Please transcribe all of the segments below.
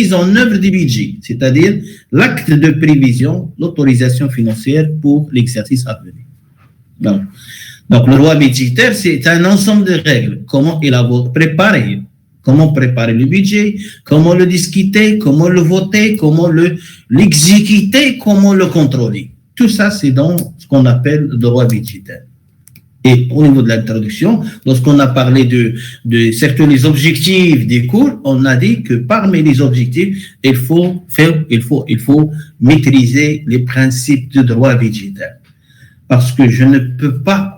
mise en œuvre du budget, c'est-à-dire l'acte de prévision, l'autorisation financière pour l'exercice à venir. Donc, le droit budgétaire, c'est un ensemble de règles. Comment préparer le budget, comment le discuter, comment le voter, comment l'exécuter, comment le contrôler. Tout ça, c'est dans ce qu'on appelle le droit budgétaire. Et au niveau de l'introduction, lorsqu'on a parlé de certains objectifs des cours, on a dit que parmi les objectifs, il faut maîtriser les principes du droit budgétaire. Parce que je ne peux pas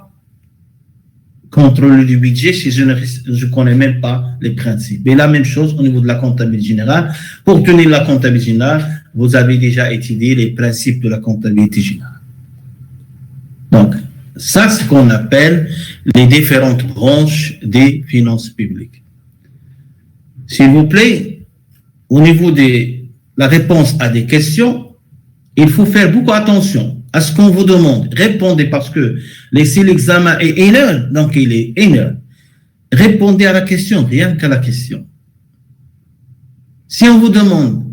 contrôler le budget si je ne connais même pas les principes. Et la même chose au niveau de la comptabilité générale. Pour tenir la comptabilité générale, vous avez déjà étudié les principes de la comptabilité générale. Donc, ça, c'est ce qu'on appelle les différentes branches des finances publiques. S'il vous plaît, au niveau de la réponse à des questions, il faut faire beaucoup attention à ce qu'on vous demande. Répondez parce que si l'examen est 1 heure, donc il est 1 heure. Répondez à la question, rien qu'à la question. Si on vous demande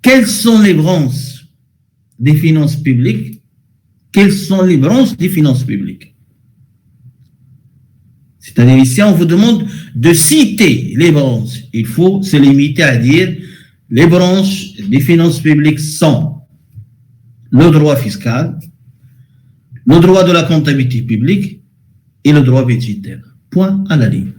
quelles sont les branches des finances publiques, quelles sont les branches des finances publiques? C'est-à-dire ici, on vous demande de citer les branches. Il faut se limiter à dire les branches des finances publiques sont le droit fiscal, le droit de la comptabilité publique et le droit budgétaire. Point à la ligne.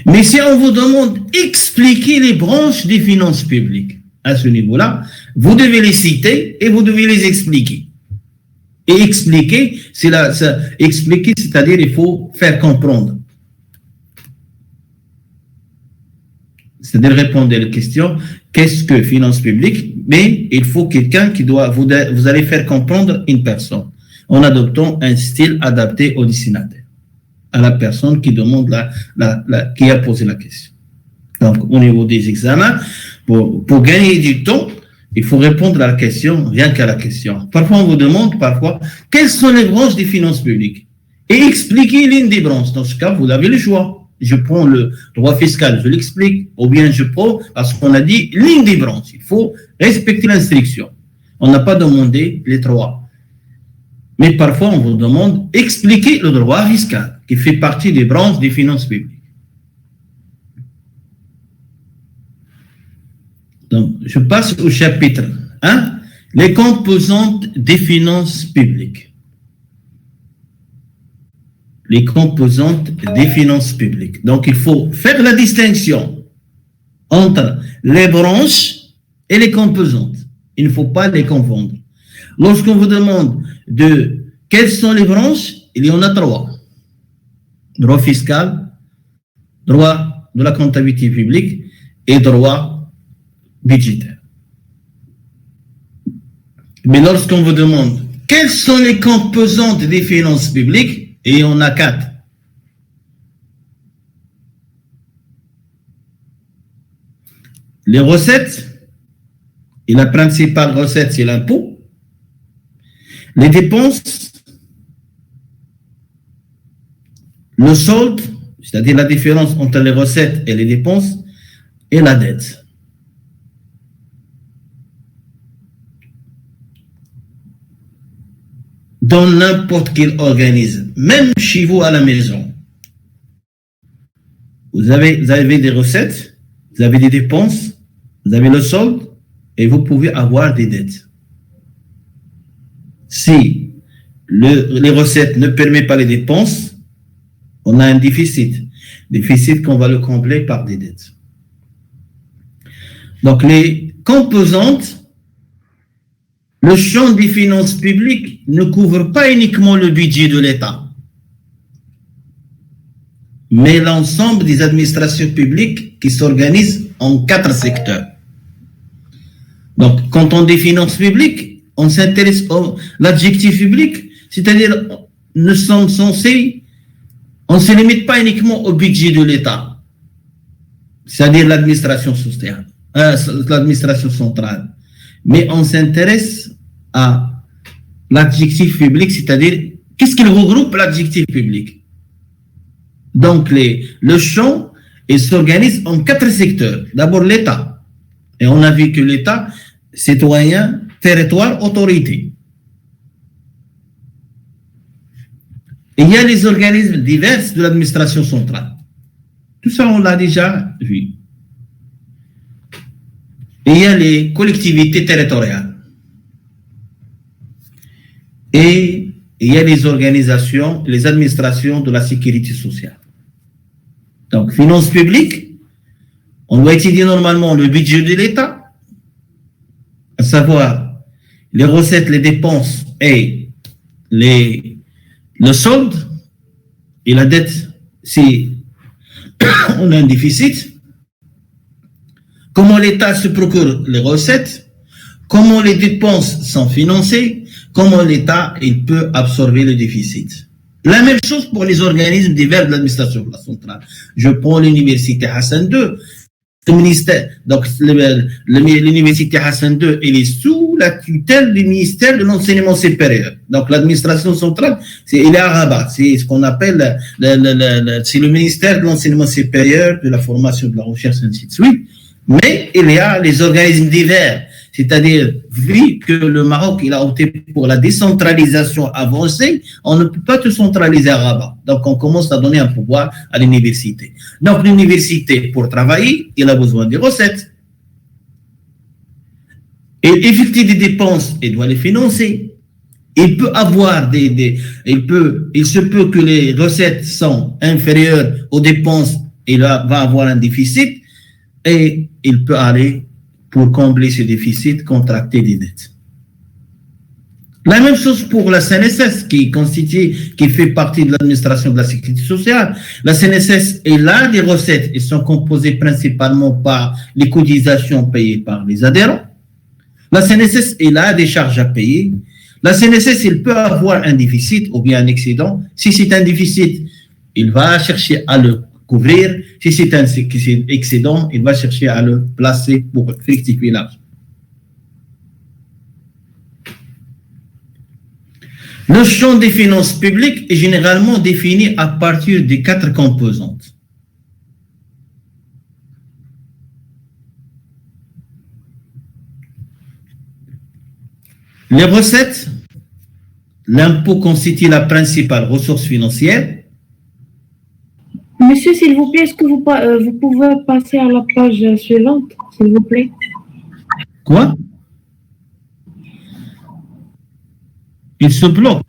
Mais si on vous demande d'expliquer les branches des finances publiques, à ce niveau-là, vous devez les citer et vous devez les expliquer. Et expliquer, c'est-à-dire il faut faire comprendre. C'est-à-dire répondre à la question, qu'est-ce que finance publique? Mais il faut quelqu'un vous allez faire comprendre une personne en adoptant un style adapté au destinataire, à la personne qui demande qui a posé la question. Donc, au niveau des examens, pour gagner du temps, il faut répondre à la question, rien qu'à la question. Parfois, on vous demande, quelles sont les branches des finances publiques? Et expliquer l'une des branches. Dans ce cas, vous avez le choix. Je prends le droit fiscal, je l'explique, ou bien je prends, parce qu'on a dit, l'une des branches. Il faut respecter l'instruction. On n'a pas demandé les trois. Mais parfois, on vous demande expliquer le droit fiscal, qui fait partie des branches des finances publiques. Donc, je passe au chapitre 1, les composantes des finances publiques. Les composantes des finances publiques. Donc, il faut faire la distinction entre les branches et les composantes. Il ne faut pas les confondre. Lorsqu'on vous demande quelles sont les branches, il y en a 3. Droit fiscal, droit de la comptabilité publique et droit budgétaire. Mais lorsqu'on vous demande quelles sont les composantes des finances publiques, et on a 4. Les recettes, et la principale recette, c'est l'impôt. Les dépenses, le solde, c'est-à-dire la différence entre les recettes et les dépenses, et la dette. Dans n'importe quel organisme, même chez vous à la maison, vous avez des recettes, vous avez des dépenses, vous avez le solde et vous pouvez avoir des dettes. Si les recettes ne permettent pas les dépenses, on a un déficit qu'on va le combler par des dettes. Donc les composantes, le champ des finances publiques ne couvre pas uniquement le budget de l'État, mais l'ensemble des administrations publiques qui s'organisent en 4 secteurs. Donc, quand on dit finances publiques, on s'intéresse à l'adjectif public, c'est-à-dire on ne se limite pas uniquement au budget de l'État, c'est-à-dire l'administration centrale. Mais on s'intéresse à l'adjectif public, c'est-à-dire, qu'est-ce qu'il regroupe l'adjectif public? Donc, le champ, il s'organise en 4 secteurs. D'abord, l'État. Et on a vu que l'État, citoyen, territoire, autorité. Et il y a les organismes divers de l'administration centrale. Tout ça, on l'a déjà vu. Et il y a les collectivités territoriales. Et il y a les organisations, les administrations de la sécurité sociale. Donc, finances publiques, on doit étudier normalement le budget de l'État, à savoir les recettes, les dépenses et le solde et la dette si on a un déficit. Comment l'État se procure les recettes, comment les dépenses sont financées, comment l'État il peut absorber le déficit. La même chose pour les organismes divers de l'administration centrale. Je prends l'université Hassan II. Le ministère, donc l'université Hassan II, elle est sous la tutelle du ministère de l'enseignement supérieur. Donc l'administration centrale, elle est à Rabat. C'est ce qu'on appelle, c'est le ministère de l'enseignement supérieur, de la formation, de la recherche, ainsi de suite. Mais il y a les organismes divers. C'est-à-dire, vu que le Maroc il a opté pour la décentralisation avancée, on ne peut pas tout centraliser à Rabat. Donc, on commence à donner un pouvoir à l'université. Donc, l'université, pour travailler, il a besoin des recettes. Et effectuer des dépenses, il doit les financer. Il peut avoir il se peut que les recettes sont inférieures aux dépenses, il va avoir un déficit, et il peut aller pour combler ce déficit, contracter des dettes. La même chose pour la CNSS qui fait partie de l'administration de la sécurité sociale. La CNSS, elle a des recettes, elles sont composées principalement par les cotisations payées par les adhérents. La CNSS, elle a des charges à payer. La CNSS, elle peut avoir un déficit ou bien un excédent. Si c'est un déficit, il va chercher à le couvrir. Si c'est un excédent, il va chercher à le placer pour rectifier l'argent. Le champ des finances publiques est généralement défini à partir de 4 composantes. Les recettes, l'impôt constitue la principale ressource financière. Monsieur, s'il vous plaît, est-ce que vous pouvez passer à la page suivante, s'il vous plaît? Quoi? Il se bloque.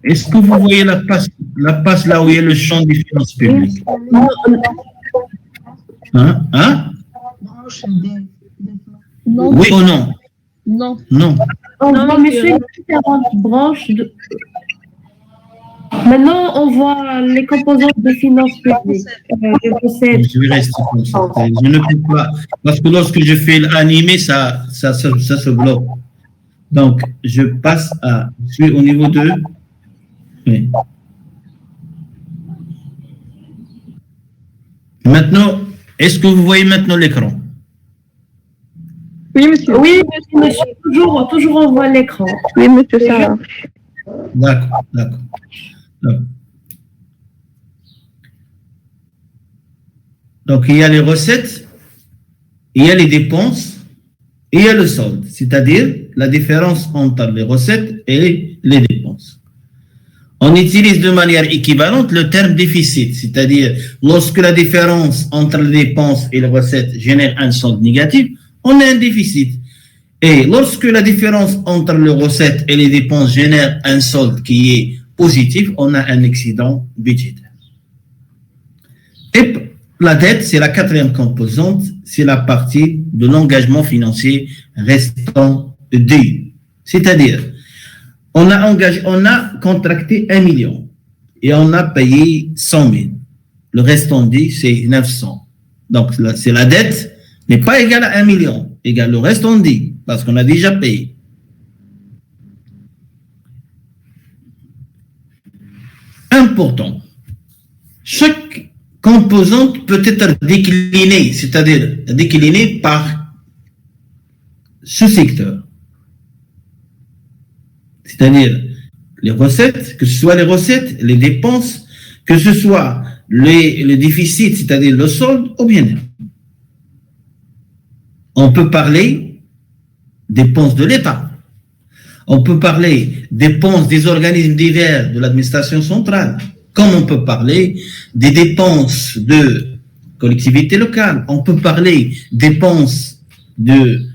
Est-ce que vous voyez la page là où il y a le champ des finances publiques? Hein? Non. Oui ou non? Non. Non. Non, monsieur, il y a différentes branches. Maintenant, on voit les composantes des finances publiques. Je vais rester comme ça. Je ne peux pas. Parce que lorsque je fais l'animé, ça se bloque. Donc, je passe à. Je suis au niveau 2. Oui. Maintenant, est-ce que vous voyez maintenant l'écran? Oui, monsieur. Oui, monsieur. Toujours on voit l'écran. Oui, monsieur, ça marche. D'accord. Donc, il y a les recettes, il y a les dépenses, et il y a le solde, c'est-à-dire la différence entre les recettes et les dépenses. On utilise de manière équivalente le terme déficit, c'est-à-dire lorsque la différence entre les dépenses et les recettes génère un solde négatif, on a un déficit. Et lorsque la différence entre les recettes et les dépenses génère un solde qui est positif, on a un excédent budgétaire. Et la dette, c'est la 4e composante, c'est la partie de l'engagement financier restant dû. C'est-à-dire, on a contracté 1 million et on a payé 100 000. Le restant dû, c'est 900. Donc, c'est la dette n'est pas égale à 1 million, égale le restant dû, parce qu'on a déjà payé. Important. Chaque composante peut être déclinée, c'est-à-dire déclinée par sous-secteur. C'est-à-dire les recettes, que ce soit les recettes, les dépenses, que ce soit le déficit, c'est-à-dire le solde, ou bien on peut parler des dépenses de l'État. On peut parler des dépenses des organismes divers de l'administration centrale, comme on peut parler des dépenses de collectivités locales. On peut parler des dépenses des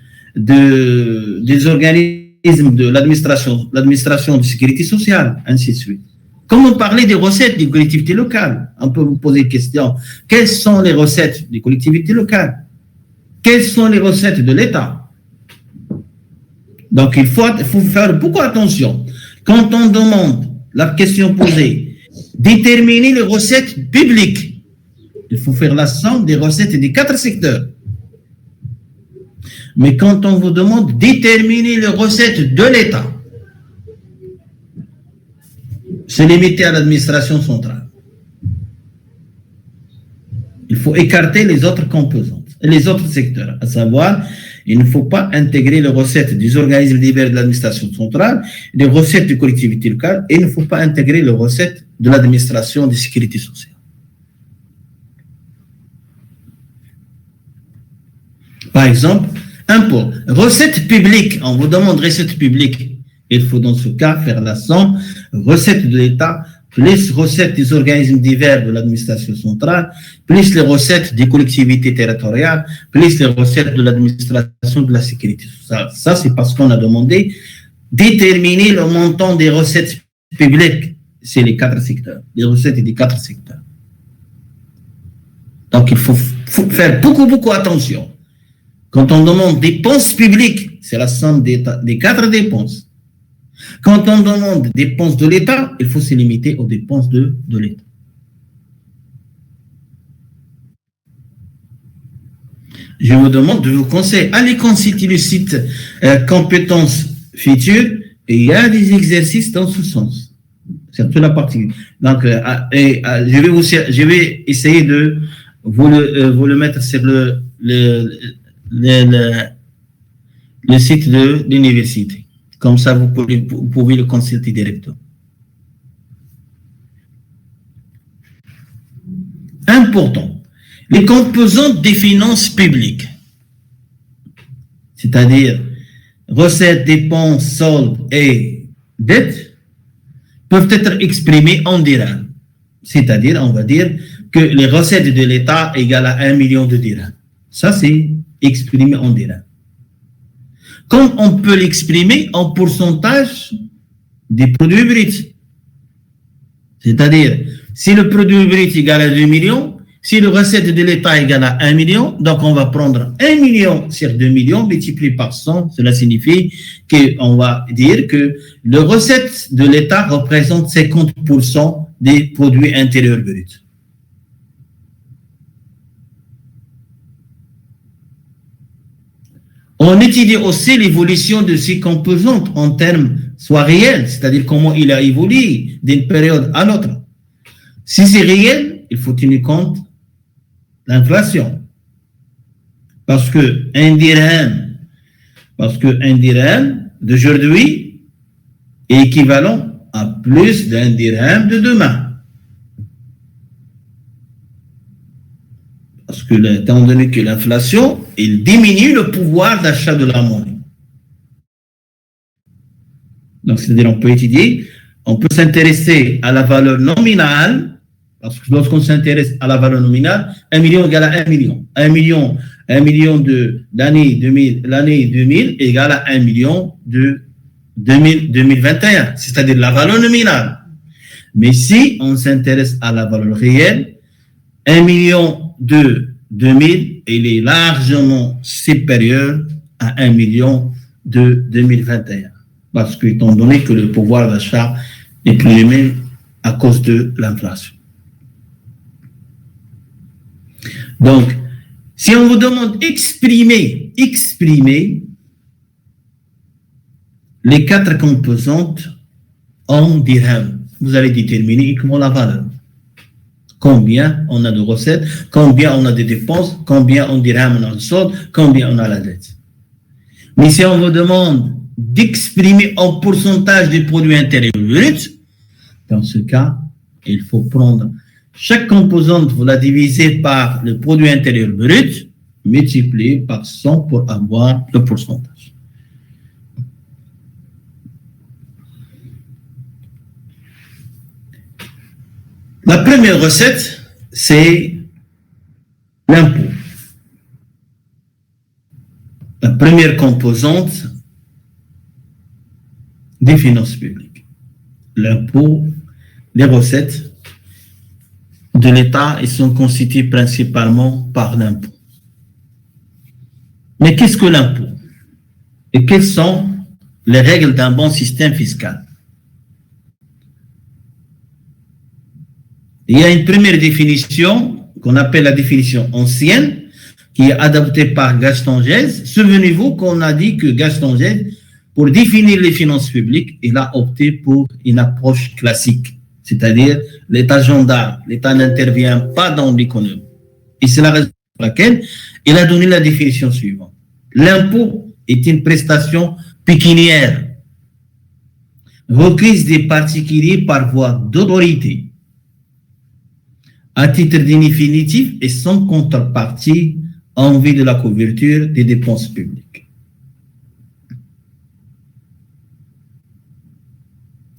organismes de l'administration de sécurité sociale, ainsi de suite. Comme on parlait des recettes des collectivités locales, on peut vous poser une question. Quelles sont les recettes des collectivités locales? Quelles sont les recettes de l'État? Donc, il faut faire beaucoup attention. Quand on demande la question posée, déterminer les recettes publiques, il faut faire la somme des recettes des 4 secteurs. Mais quand on vous demande déterminer les recettes de l'État, c'est limité à l'administration centrale. Il faut écarter les autres composantes, les autres secteurs, à savoir, il ne faut pas intégrer les recettes des organismes divers de l'administration centrale, les recettes des collectivités locales, et il ne faut pas intégrer les recettes de l'administration de sécurité sociale. Par exemple, impôts, recettes publiques, on vous demande recettes publiques, il faut dans ce cas faire la somme, recettes de l'État, plus recettes des organismes divers de l'administration centrale, plus les recettes des collectivités territoriales, plus les recettes de l'administration de la sécurité sociale. Ça, c'est parce qu'on a demandé déterminer le montant des recettes publiques. C'est les 4 secteurs, les recettes des 4 secteurs. Donc, il faut faire beaucoup attention. Quand on demande dépenses publiques, c'est la somme des 4 dépenses. Quand on demande des dépenses de l'État, il faut se limiter aux dépenses de l'État. Je vous demande de vous conseiller. Allez consulter le site compétences futures et il y a des exercices dans ce sens. C'est toute la partie. Donc, je vais essayer de vous le mettre sur le site de l'université. Comme ça, vous pouvez le consulter directement. Important. Les composantes des finances publiques, c'est-à-dire recettes, dépenses, soldes et dettes, peuvent être exprimées en dirhams. C'est-à-dire, on va dire que les recettes de l'État égale à 1 million de dirhams. Ça, c'est exprimé en dirhams. Comme on peut l'exprimer en pourcentage des produits bruts. C'est-à-dire, si le produit brut égale à 2 millions, si le recette de l'État égale à 1 million, donc on va prendre 1 million sur 2 millions multiplié par 100. Cela signifie qu'on va dire que le recette de l'État représente 50% des produits intérieurs bruts. On étudie aussi l'évolution de ces composantes en termes soit réels, c'est-à-dire comment il a évolué d'une période à l'autre. Si c'est réel, il faut tenir compte de l'inflation. Parce qu'un dirham d'aujourd'hui est équivalent à plus d'un dirham de demain. Parce que, étant donné que l'inflation, il diminue le pouvoir d'achat de la monnaie. Donc, c'est-à-dire, on peut s'intéresser à la valeur nominale, parce que lorsqu'on s'intéresse à la valeur nominale, 1 million égale à 1 million. 1 million de l'année 2000 égale à 1 million de 2021, c'est-à-dire la valeur nominale. Mais si on s'intéresse à la valeur réelle, 1 million de 2000, il est largement supérieur à 1 million de 2021. Parce que, étant donné que le pouvoir d'achat n'est plus le même à cause de l'inflation. Donc, si on vous demande d'exprimer les 4 composantes en dirhams, vous allez déterminer uniquement la valeur. Combien on a de recettes, combien on a de dépenses, combien on dirhams on a de solde, combien on a la dette. Mais si on vous demande d'exprimer en pourcentage des produits intérieurs bruts, dans ce cas, il faut prendre Chaque composante, vous la divisez par le produit intérieur brut, multiplié par 100 pour avoir le pourcentage. La première recette, c'est l'impôt. La première composante des finances publiques. L'impôt, les recettes de l'État, ils sont constitués principalement par l'impôt. Mais qu'est-ce que l'impôt? Et quelles sont les règles d'un bon système fiscal? Il y a une première définition qu'on appelle la définition ancienne, qui est adoptée par Gaston Gèze. Souvenez-vous qu'on a dit que Gaston Gèze, pour définir les finances publiques, il a opté pour une approche classique, c'est-à-dire l'État gendarme, l'État n'intervient pas dans l'économie. Et c'est la raison pour laquelle il a donné la définition suivante. L'impôt est une prestation pécuniaire requise des particuliers par voie d'autorité, à titre définitif et sans contrepartie en vue de la couverture des dépenses publiques.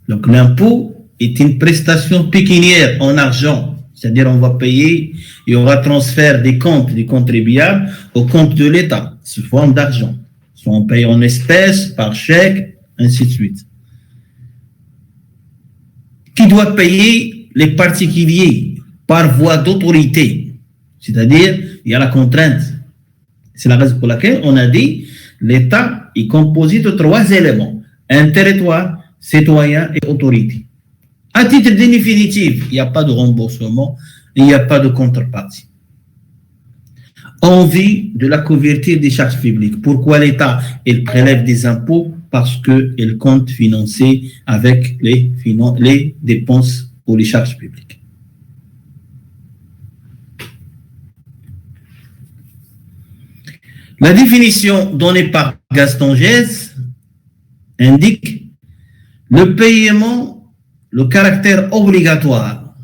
Donc l'impôt est une prestation pécuniaire en argent, c'est-à-dire on va payer, il y aura transfert des comptes des contribuables au compte de l'État sous forme d'argent, soit on paye en espèces, par chèque, ainsi de suite. Qui doit payer les particuliers par voie d'autorité, c'est-à-dire il y a la contrainte. C'est la raison pour laquelle on a dit l'État est composé de 3 éléments: un territoire, citoyen et autorité. À titre définitif, il n'y a pas de remboursement, il n'y a pas de contrepartie. En vue de la couverture des charges publiques. Pourquoi l'État il prélève des impôts? Parce qu'il compte financer avec les dépenses pour les charges publiques. La définition donnée par Gaston Gèze indique le paiement, le caractère obligatoire.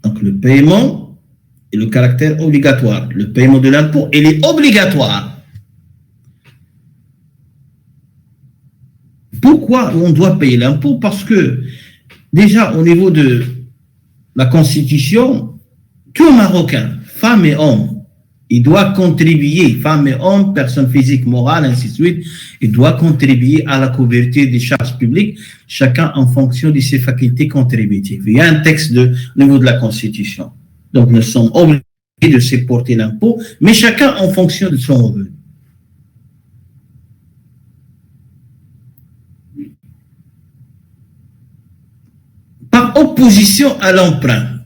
Donc le paiement et le caractère obligatoire. Le paiement de l'impôt, il est obligatoire. Pourquoi on doit payer l'impôt? Parce que déjà au niveau de la Constitution, tout Marocain, femme et homme, il doit contribuer, femmes et hommes, personnes physiques, morales, ainsi de suite, il doit contribuer à la couverture des charges publiques, chacun en fonction de ses facultés contributives. Il y a un texte au niveau de la Constitution. Donc nous sommes obligés de supporter l'impôt, mais chacun en fonction de son revenu. Par opposition à l'emprunt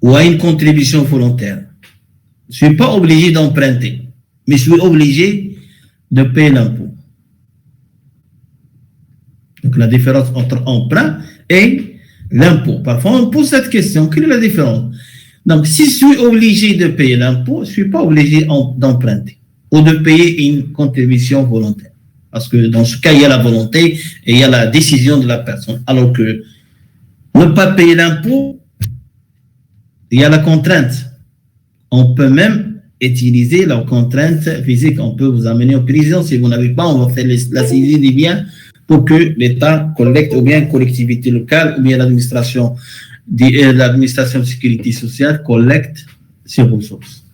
ou à une contribution volontaire, je ne suis pas obligé d'emprunter, mais je suis obligé de payer l'impôt. Donc la différence entre emprunt et l'impôt. Parfois on pose cette question, quelle est la différence? Donc si je suis obligé de payer l'impôt, je ne suis pas obligé d'emprunter ou de payer une contribution volontaire. Parce que dans ce cas, il y a la volonté et il y a la décision de la personne. Alors que ne pas payer l'impôt, il y a la contrainte. On peut même utiliser la contrainte physique. On peut vous amener en prison. Si vous n'avez pas, on va faire la saisie des biens pour que l'État collecte, ou bien collectivité locale, ou bien l'administration de sécurité sociale collecte ces ressources.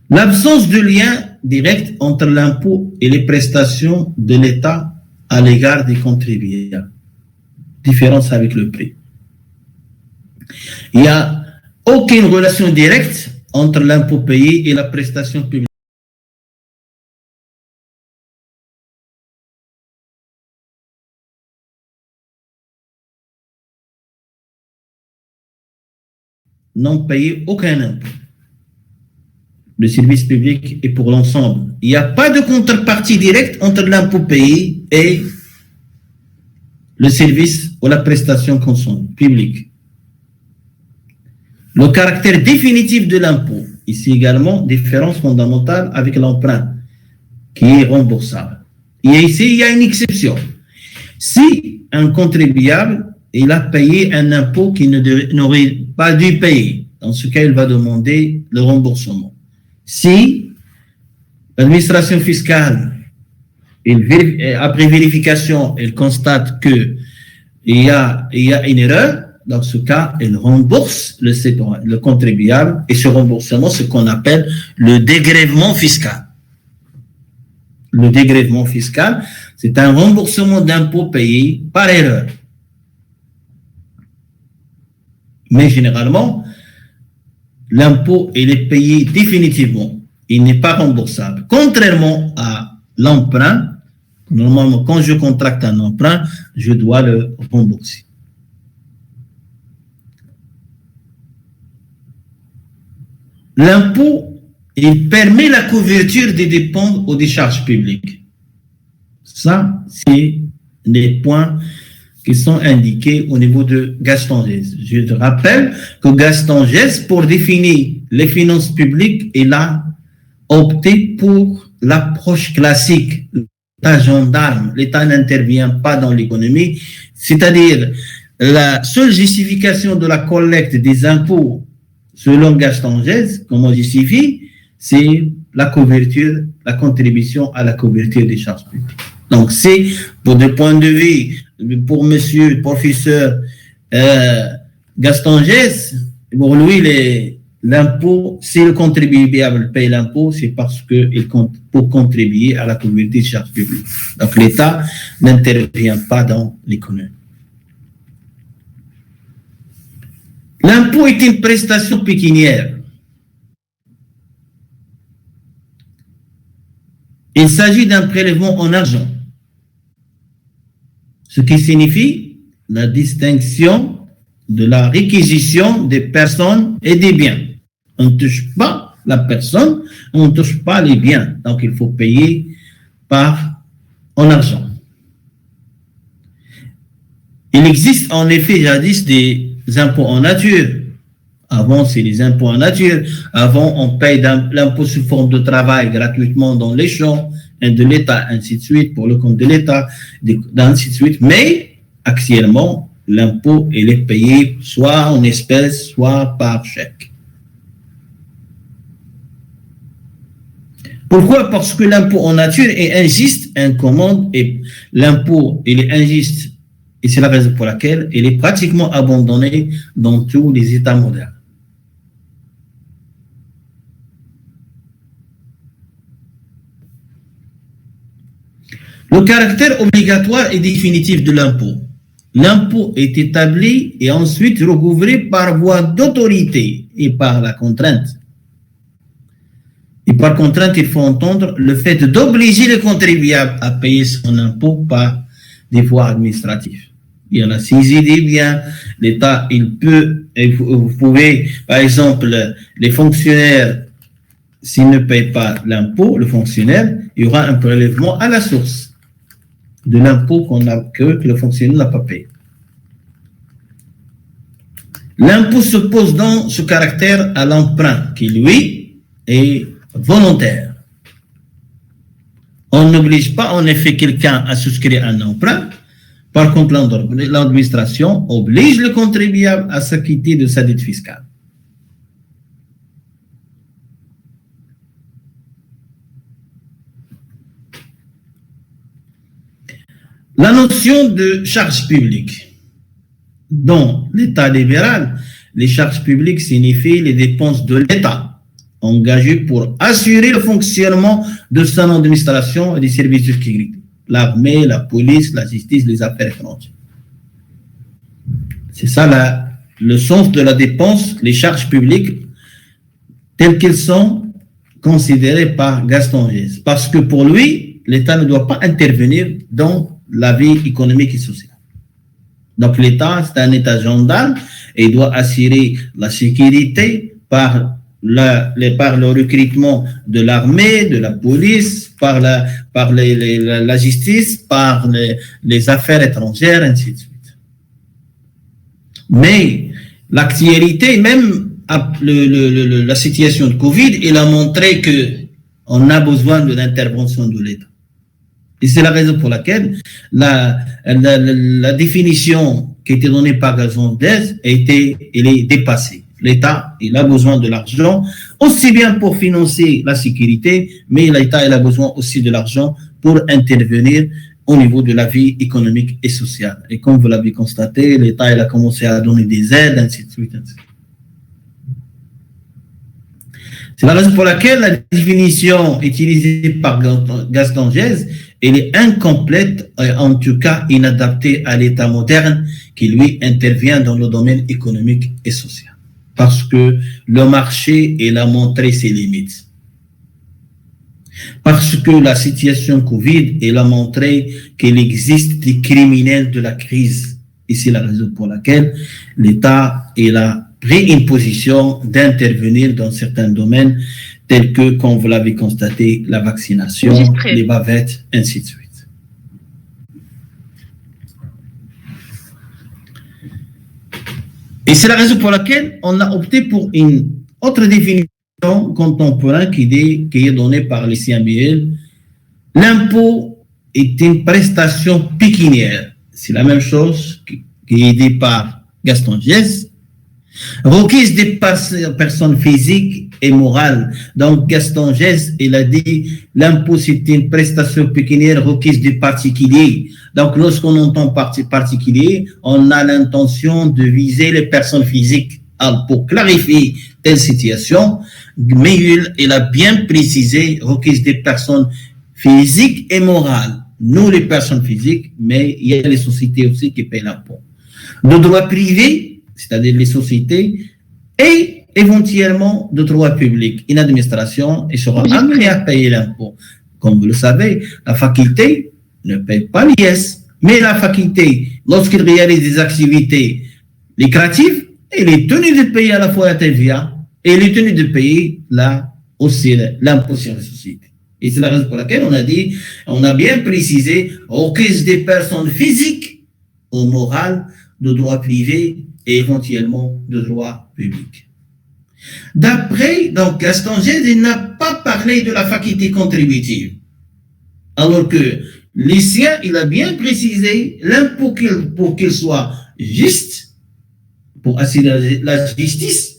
L'absence de lien direct entre l'impôt et les prestations de l'État à l'égard des contribuables. Différence avec le prix. Il y a aucune relation directe entre l'impôt payé et la prestation publique. Non payer aucun impôt. Le service public est pour l'ensemble. Il n'y a pas de contrepartie directe entre l'impôt payé et le service ou la prestation consommée publique. Le caractère définitif de l'impôt, ici également, différence fondamentale avec l'emprunt, qui est remboursable. Et ici, il y a une exception. Si un contribuable il a payé un impôt qu'il n'aurait pas dû payer. Dans ce cas, il va demander le remboursement. Si l'administration fiscale, après vérification, elle constate qu'il y a une erreur, dans ce cas, elle rembourse le contribuable, et ce remboursement, c'est ce qu'on appelle le dégrèvement fiscal. Le dégrèvement fiscal, c'est un remboursement d'impôts payés par erreur. Mais généralement, l'impôt, il est payé définitivement. Il n'est pas remboursable. Contrairement à l'emprunt, normalement, quand je contracte un emprunt, je dois le rembourser. L'impôt, il permet la couverture des dépenses ou des charges publiques. Ça, c'est les points qui sont indiqués au niveau de Gaston Gesse. Je te rappelle que Gaston Gesse, pour définir les finances publiques, il a opté pour l'approche classique. L'État gendarme, l'État n'intervient pas dans l'économie, c'est-à-dire la seule justification de la collecte des impôts selon Gaston Gesse, comment on justifie, c'est la couverture, la contribution à la couverture des charges publiques. Donc, c'est pour des points de vue, pour monsieur le professeur Gaston Gesse, pour lui, l'impôt, si le contribuable paye l'impôt, c'est parce qu'il compte pour contribuer à la couverture des charges publiques. Donc, l'État n'intervient pas dans l'économie. L'impôt est une prestation pécuniaire. Il s'agit d'un prélèvement en argent, ce qui signifie la distinction de la réquisition des personnes et des biens. On ne touche pas la personne, on ne touche pas les biens. Donc, il faut payer en argent. Il existe en effet jadis des impôts en nature. Avant, c'est les impôts en nature. Avant, on paye l'impôt sous forme de travail gratuitement dans les champs de l'État, ainsi de suite, pour le compte de l'État, ainsi de suite. Mais, actuellement, l'impôt, il est payé soit en espèces, soit par chèque. Pourquoi? Parce que l'impôt en nature est injuste, incommode, et l'impôt, il est injuste. Et c'est la raison pour laquelle il est pratiquement abandonné dans tous les États modernes. Le caractère obligatoire et définitif de l'impôt. L'impôt est établi et ensuite recouvré par voie d'autorité et par la contrainte. Et par contrainte, il faut entendre le fait d'obliger le contribuable à payer son impôt par des voies administratives. Il y a la saisie des biens, l'État, vous pouvez, par exemple, les fonctionnaires, s'ils ne payent pas l'impôt, le fonctionnaire, il y aura un prélèvement à la source de l'impôt que le fonctionnaire n'a pas payé. L'impôt se pose dans ce caractère à l'emprunt, qui lui est volontaire. On n'oblige pas en effet quelqu'un à souscrire un emprunt. Par contre, l'administration oblige le contribuable à s'acquitter de sa dette fiscale. La notion de charge publique. Dans l'État libéral, les charges publiques signifient les dépenses de l'État engagées pour assurer le fonctionnement de son administration et des services de sécurité. L'armée, la police, la justice, les affaires étrangères. C'est ça le sens de la dépense, les charges publiques, telles qu'elles sont considérées par Gaston Gesse. Parce que pour lui, l'État ne doit pas intervenir dans la vie économique et sociale. Donc l'État, c'est un État gendarme et il doit assurer la sécurité par le recrutement de l'armée, de la police, par la justice, par les affaires étrangères, ainsi de suite. Mais l'actualité, même la situation de Covid, il a montré qu'on a besoin de l'intervention de l'État. Et c'est la raison pour laquelle la définition qui a été donnée par Gazondez elle est dépassée. L'État, il a besoin de l'argent, aussi bien pour financer la sécurité, mais l'État, il a besoin aussi de l'argent pour intervenir au niveau de la vie économique et sociale. Et comme vous l'avez constaté, l'État, il a commencé à donner des aides, ainsi de suite, ainsi de suite. C'est la raison pour laquelle la définition utilisée par Gaston Gèze, elle est incomplète, en tout cas inadaptée à l'État moderne qui, lui, intervient dans le domaine économique et social. Parce que le marché, il a montré ses limites. Parce que la situation Covid, elle a montré qu'il existe des criminels de la crise. Et c'est la raison pour laquelle l'État, il a pris une position d'intervenir dans certains domaines tels que, comme vous l'avez constaté, la vaccination, les bavettes, ainsi de suite. Et c'est la raison pour laquelle on a opté pour une autre définition contemporaine qui est donnée par les CMBL. L'impôt est une prestation pécuniaire. C'est la même chose qui est aidée par Gaston Gèze, requise des personnes physiques et morales. Donc, Gaston Gèze, il a dit, l'impôt, c'est une prestation pécuniaire requise des particuliers. Donc, lorsqu'on entend particulier, on a l'intention de viser les personnes physiques. Alors, pour clarifier telle situation, Mayul, il a bien précisé requise des personnes physiques et morales. Nous, les personnes physiques, mais il y a les sociétés aussi qui paient l'impôt. Le droit privé, c'est-à-dire les sociétés, et éventuellement de droit public, une administration, et sera amenée à payer l'impôt. Comme vous le savez, la faculté ne paye pas l'IS, mais la faculté, lorsqu'il réalise des activités lucratives, elle est tenue de payer à la fois la TVA et elle est tenue de payer là aussi l'impôt sur les sociétés. Et c'est la raison pour laquelle on a dit, on a bien précisé, requise des personnes physiques ou morales de droit privé et éventuellement de droit public. D'après, donc, Gaston Gèze, il n'a pas parlé de la faculté contributive. Alors que les siens, il a bien précisé l'impôt pour qu'il soit juste, pour assurer la justice,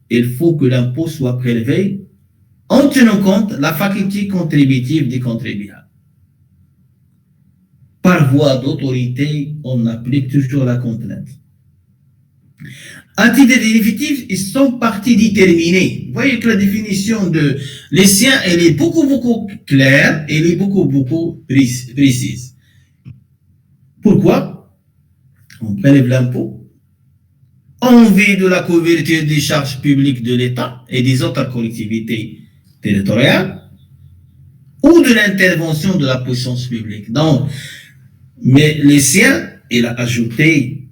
il faut que l'impôt soit prélevé en tenant compte la faculté contributive des contribuables. Par voie d'autorité, on applique toujours la contrainte. À titre définitif, ils sont partis déterminés. Vous voyez que la définition de les siens, elle est beaucoup claire, elle est beaucoup précise. Pourquoi? On prélève l'impôt en vue de la couverture des charges publiques de l'État et des autres collectivités territoriales ou de l'intervention de la puissance publique. Donc, mais les siens, il a ajouté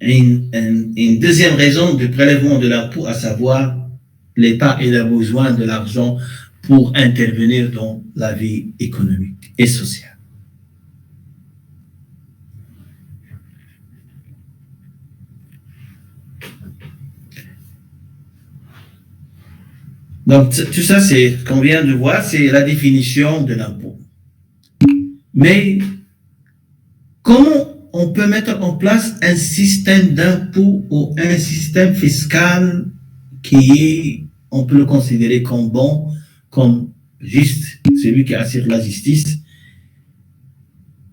une deuxième raison de prélèvement de l'impôt, à savoir l'État il a besoin de l'argent pour intervenir dans la vie économique et sociale. Donc tout ça, c'est qu'on vient de voir, c'est la définition de l'impôt. Mais comment on peut mettre en place un système d'impôt ou un système fiscal qui est, on peut le considérer comme bon, comme juste, celui qui assure la justice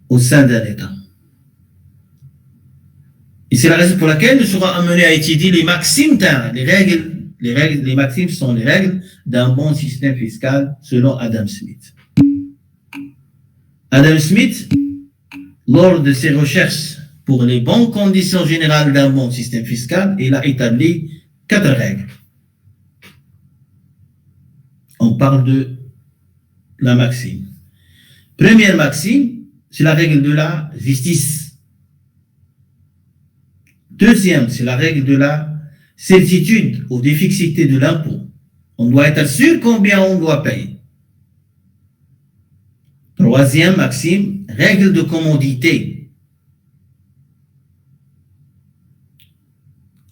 au sein d'un État. Et c'est la raison pour laquelle nous serons amenés à étudier les maximes, les maximes sont les règles d'un bon système fiscal selon Adam Smith. Adam Smith, lors de ses recherches pour les bonnes conditions générales d'un bon système fiscal, il a établi 4 règles. On parle de la maxime. Première maxime, c'est la règle de la justice. Deuxième, c'est la règle de la certitude ou d'efficacité de l'impôt. On doit être sûr combien on doit payer. Troisième maxime, règle de commodité.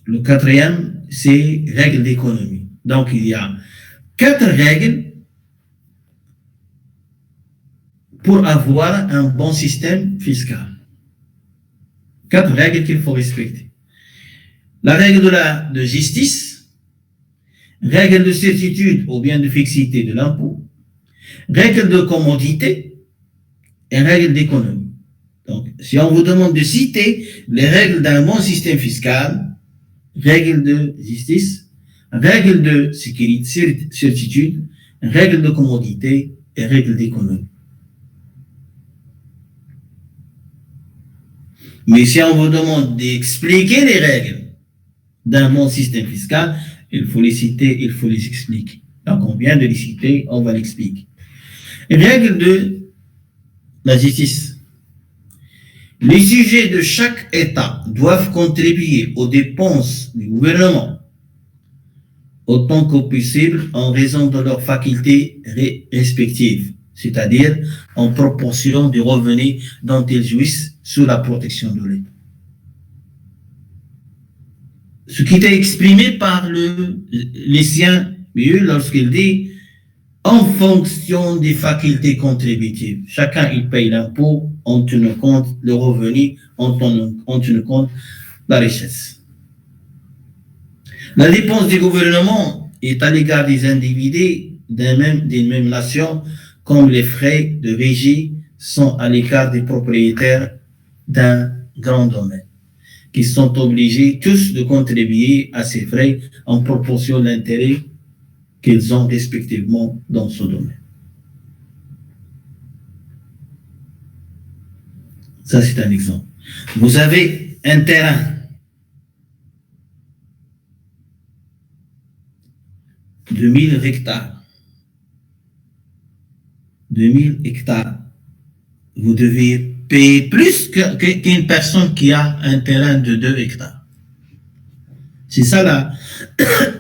Le quatrième, c'est règle d'économie. Donc, il y a 4 règles pour avoir un bon système fiscal. 4 règles qu'il faut respecter. La règle de justice, règle de certitude ou bien de fixité de l'impôt, règle de commodité et règle d'économie. Donc, si on vous demande de citer les règles d'un bon système fiscal, règle de justice, règle de sécurité, certitude, règle de commodité et règle d'économie. Mais si on vous demande d'expliquer les règles d'un bon système fiscal, il faut les citer, il faut les expliquer. Donc, on vient de les citer, on va l'expliquer. Règle de la justice. Les sujets de chaque État doivent contribuer aux dépenses du gouvernement autant que possible en raison de leurs facultés respectives, c'est-à-dire en proportion des revenus dont ils jouissent sous la protection de l'État. Ce qui est exprimé par le lycéen BU lorsqu'il dit en fonction des facultés contributives. Chacun, il paye l'impôt, on tient compte le revenu, on tient compte la richesse. La dépense du gouvernement est à l'égard des individus d'une même nation, comme les frais de régie sont à l'égard des propriétaires d'un grand domaine, qui sont obligés tous de contribuer à ces frais en proportion de l'intérêt qu'ils ont respectivement dans ce domaine. Ça, c'est un exemple. Vous avez un terrain. 2000 hectares. 2000 hectares. Vous devez payer plus qu'une personne qui a un terrain de 2 hectares. C'est ça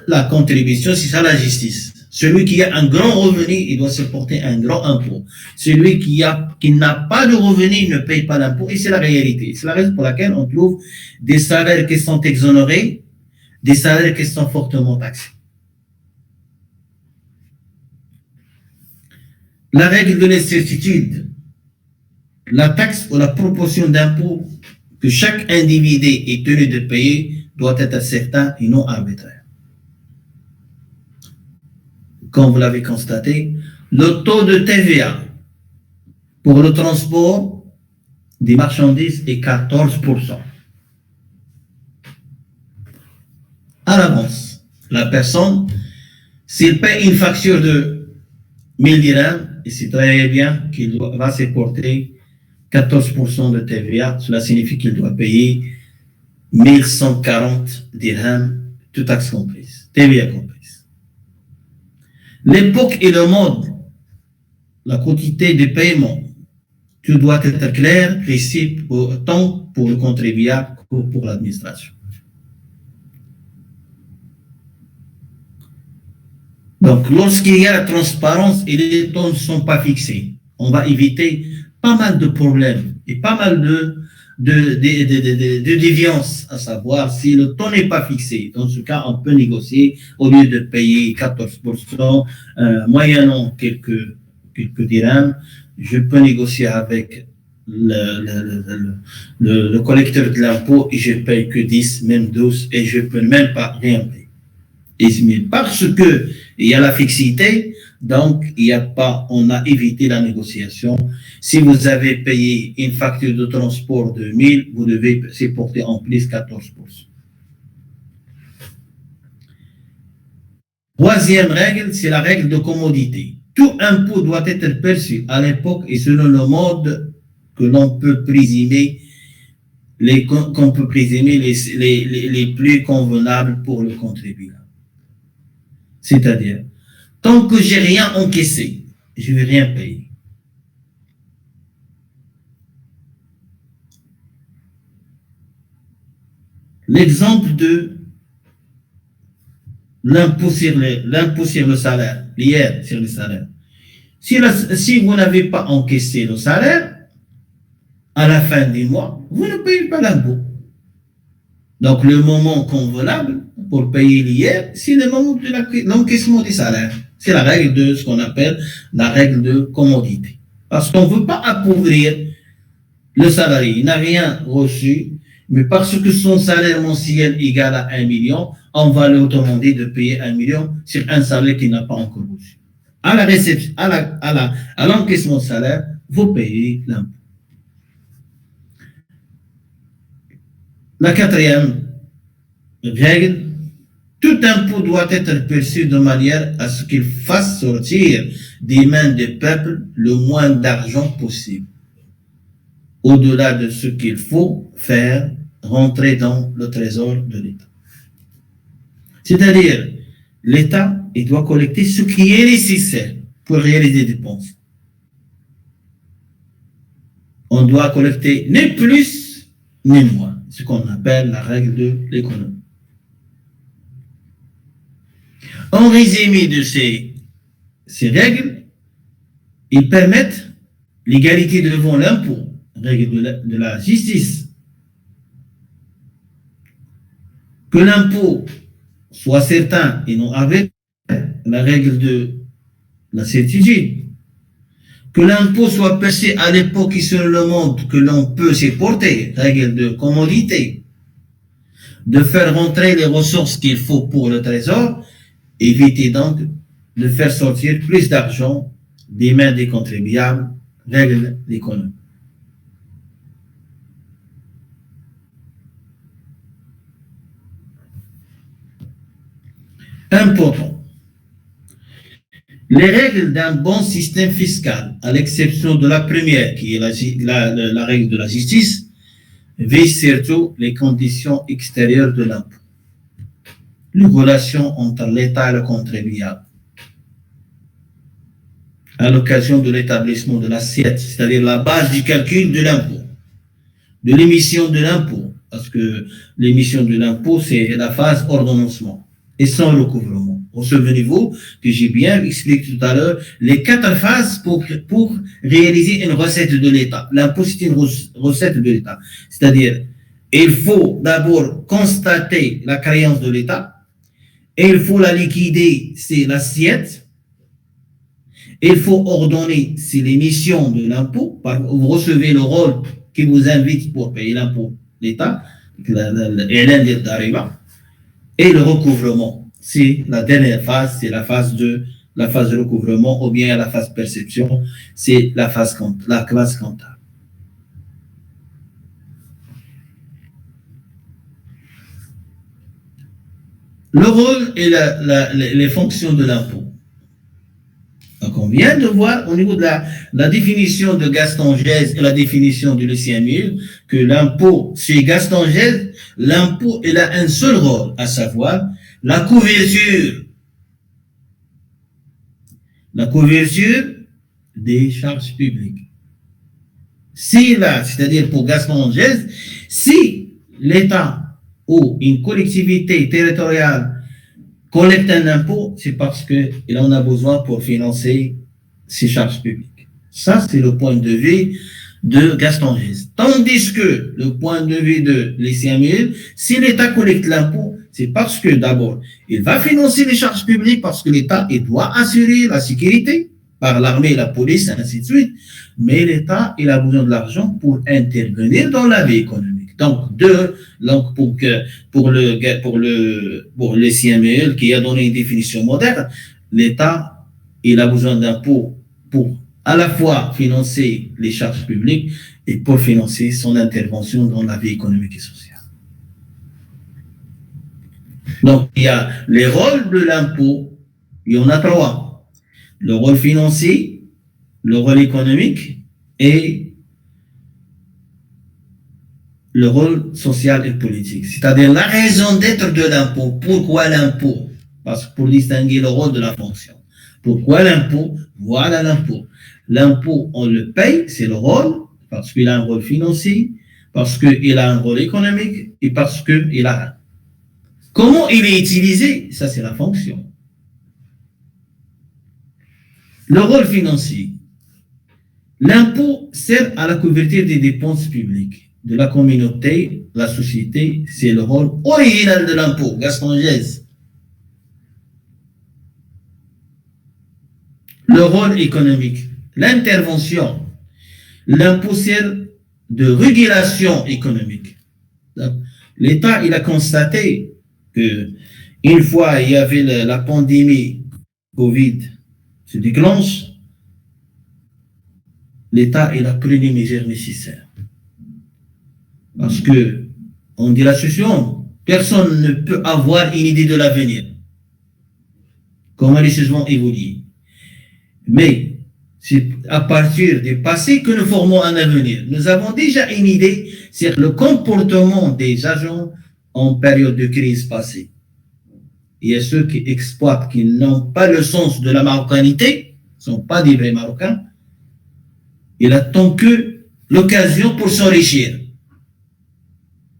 la contribution, c'est ça la justice. Celui qui a un grand revenu, il doit supporter un grand impôt. Celui qui n'a pas de revenu ne paye pas d'impôt. Et c'est la réalité. C'est la raison pour laquelle on trouve des salaires qui sont exonérés, des salaires qui sont fortement taxés. La règle de l'incertitude, la taxe ou la proportion d'impôt que chaque individu est tenu de payer doit être certain et non arbitraire. Comme vous l'avez constaté, le taux de TVA pour le transport des marchandises est 14%. À l'avance, la personne, s'il paye une facture de 1000 dirhams, et c'est très bien qu'il va se porter 14% de TVA, cela signifie qu'il doit payer 1140 dirhams, toutes taxes comprises, TVA comprise. L'époque et le mode, la quantité de paiement, tout doit être clair, précis, tant pour le contribuable que pour l'administration. Donc, lorsqu'il y a la transparence et les taux ne sont pas fixés, on va éviter pas mal de problèmes et pas mal de déviances, à savoir si le taux n'est pas fixé. Dans ce cas, on peut négocier au lieu de payer 14%, moyennant quelques dirhams, je peux négocier avec le collecteur de l'impôt et je paye que 10, même 12 et je peux même pas rien payer. Et parce que il y a la fixité, donc on a évité la négociation. Si vous avez payé une facture de transport de 1000, vous devez supporter en plus 14%. Troisième règle, c'est la règle de commodité. Tout impôt doit être perçu à l'époque et selon le mode que l'on peut présumer les plus convenables pour le contribuable. C'est-à-dire, tant que j'ai rien encaissé, je ne vais rien payer. L'exemple de l'impôt sur le salaire, l'IR sur le salaire. Si vous n'avez pas encaissé le salaire, à la fin du mois, vous ne payez pas l'impôt. Donc, le moment convenable pour payer l'IR, c'est le moment de l'encaissement du salaire. C'est la règle de ce qu'on appelle la règle de commodité. Parce qu'on ne veut pas appauvrir le salarié. Il n'a rien reçu, mais parce que son salaire mensuel égale à 1 million, on va lui demander de payer 1 million sur un salaire qu'il n'a pas encore reçu. À la réception, à l'encaissement de salaire, vous payez l'impôt. La quatrième règle, tout impôt doit être perçu de manière à ce qu'il fasse sortir des mains du peuple le moins d'argent possible, au-delà de ce qu'il faut faire rentrer dans le trésor de l'État. C'est-à-dire, l'État, il doit collecter ce qui est nécessaire pour réaliser des dépenses. On doit collecter ni plus ni moins, ce qu'on appelle la règle de l'économie. En résumé de ces règles, ils permettent l'égalité devant l'impôt, règle de la justice. Que l'impôt soit certain et non avéré, la règle de la certitude. Que l'impôt soit perçu à l'époque qui selon le monde que l'on peut supporter, règle de commodité. De faire rentrer les ressources qu'il faut pour le trésor, éviter donc de faire sortir plus d'argent des mains des contribuables, règle d'économie. Important. Les règles d'un bon système fiscal, à l'exception de la première, qui est la règle de la justice, visent surtout les conditions extérieures de l'impôt, les relations entre l'État et le contribuable, à l'occasion de l'établissement de l'assiette, c'est-à-dire la base du calcul de l'impôt, de l'émission de l'impôt, parce que l'émission de l'impôt, c'est la phase ordonnancement et sans recouvrement. Souvenez-vous que j'ai bien expliqué tout à l'heure les 4 phases pour réaliser une recette de l'État. L'impôt, c'est une recette de l'État. C'est-à-dire, il faut d'abord constater la créance de l'État, et il faut la liquider, c'est l'assiette. Il faut ordonner, c'est l'émission de l'impôt. Vous recevez le rôle qui vous invite pour payer l'impôt, l'État, et d'arriva. Et le recouvrement, c'est la dernière phase, c'est la phase de recouvrement, ou bien la phase perception, c'est la classe comptable. Le rôle et les fonctions de l'impôt. Donc, on vient de voir au niveau de la définition de Gaston Gèze et la définition de Lucien Mille que l'impôt, chez Gaston Gèze, l'impôt, il a un seul rôle, à savoir la couverture des charges publiques. C'est-à-dire pour Gaston Gèze, si l'État ou une collectivité territoriale collecte un impôt, c'est parce qu'il en a besoin pour financer ses charges publiques. Ça, c'est le point de vue de Gaston Gèze. Tandis que le point de vue de Lucien Mille, si l'État collecte l'impôt, c'est parce que d'abord, il va financer les charges publiques parce que l'État doit assurer la sécurité par l'armée, la police, ainsi de suite. Mais l'État, il a besoin de l'argent pour intervenir dans la vie économique. Donc, pour le CML qui a donné une définition moderne, l'État, il a besoin d'impôts pour à la fois financer les charges publiques et pour financer son intervention dans la vie économique et sociale. Donc, il y a les rôles de l'impôt, il y en a 3. Le rôle financier, le rôle économique et le rôle social et politique. C'est-à-dire la raison d'être de l'impôt. Pourquoi l'impôt? Parce que pour distinguer le rôle de la fonction. Pourquoi l'impôt? Voilà l'impôt. L'impôt, on le paye, c'est le rôle, parce qu'il a un rôle financier, parce qu'il a un rôle économique et parce qu'il a... Comment il est utilisé? Ça, c'est la fonction. Le rôle financier. L'impôt sert à la couverture des dépenses publiques de la communauté, la société, c'est le rôle original de l'impôt, Gaston Gèze. Le rôle économique, l'intervention. L'impôt sert de régulation économique. L'État, il a constaté que une fois il y avait la pandémie Covid se déclenche, l'État, il a pris les mesures nécessaires. Parce que, on dit la situation, personne ne peut avoir une idée de l'avenir. Comment les choses vont évoluer. Mais, c'est à partir du passé que nous formons un avenir. Nous avons déjà une idée sur le comportement des agents en période de crise passée. Il y a ceux qui exploitent, qui n'ont pas le sens de la marocanité, ne sont pas des vrais Marocains. Il attend que l'occasion pour s'enrichir.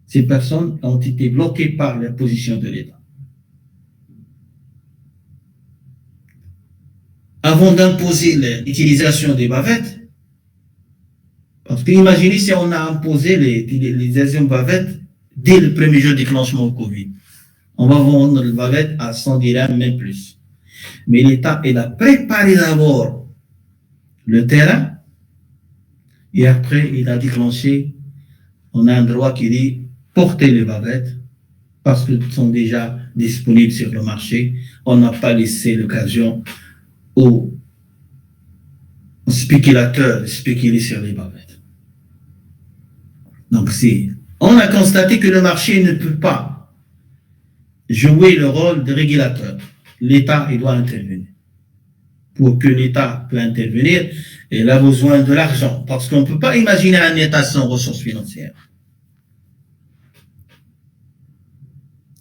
Ces personnes ont été bloquées par la position de l'État. Avant d'imposer l'utilisation des bavettes, parce que imaginez si on a imposé l'utilisation de bavettes dès le premier jour de déclenchement au Covid. On va vendre le bavette à 100 dirhams, même plus. Mais l'État, il a préparé d'abord le terrain et après, il a déclenché, on a un droit qui dit porter les bavettes parce qu'elles sont déjà disponibles sur le marché. On n'a pas laissé l'occasion aux spéculateurs de spéculer sur les bavettes. Donc, on a constaté que le marché ne peut pas jouer le rôle de régulateur. L'État, il doit intervenir. Pour que l'État puisse intervenir, il a besoin de l'argent. Parce qu'on ne peut pas imaginer un État sans ressources financières.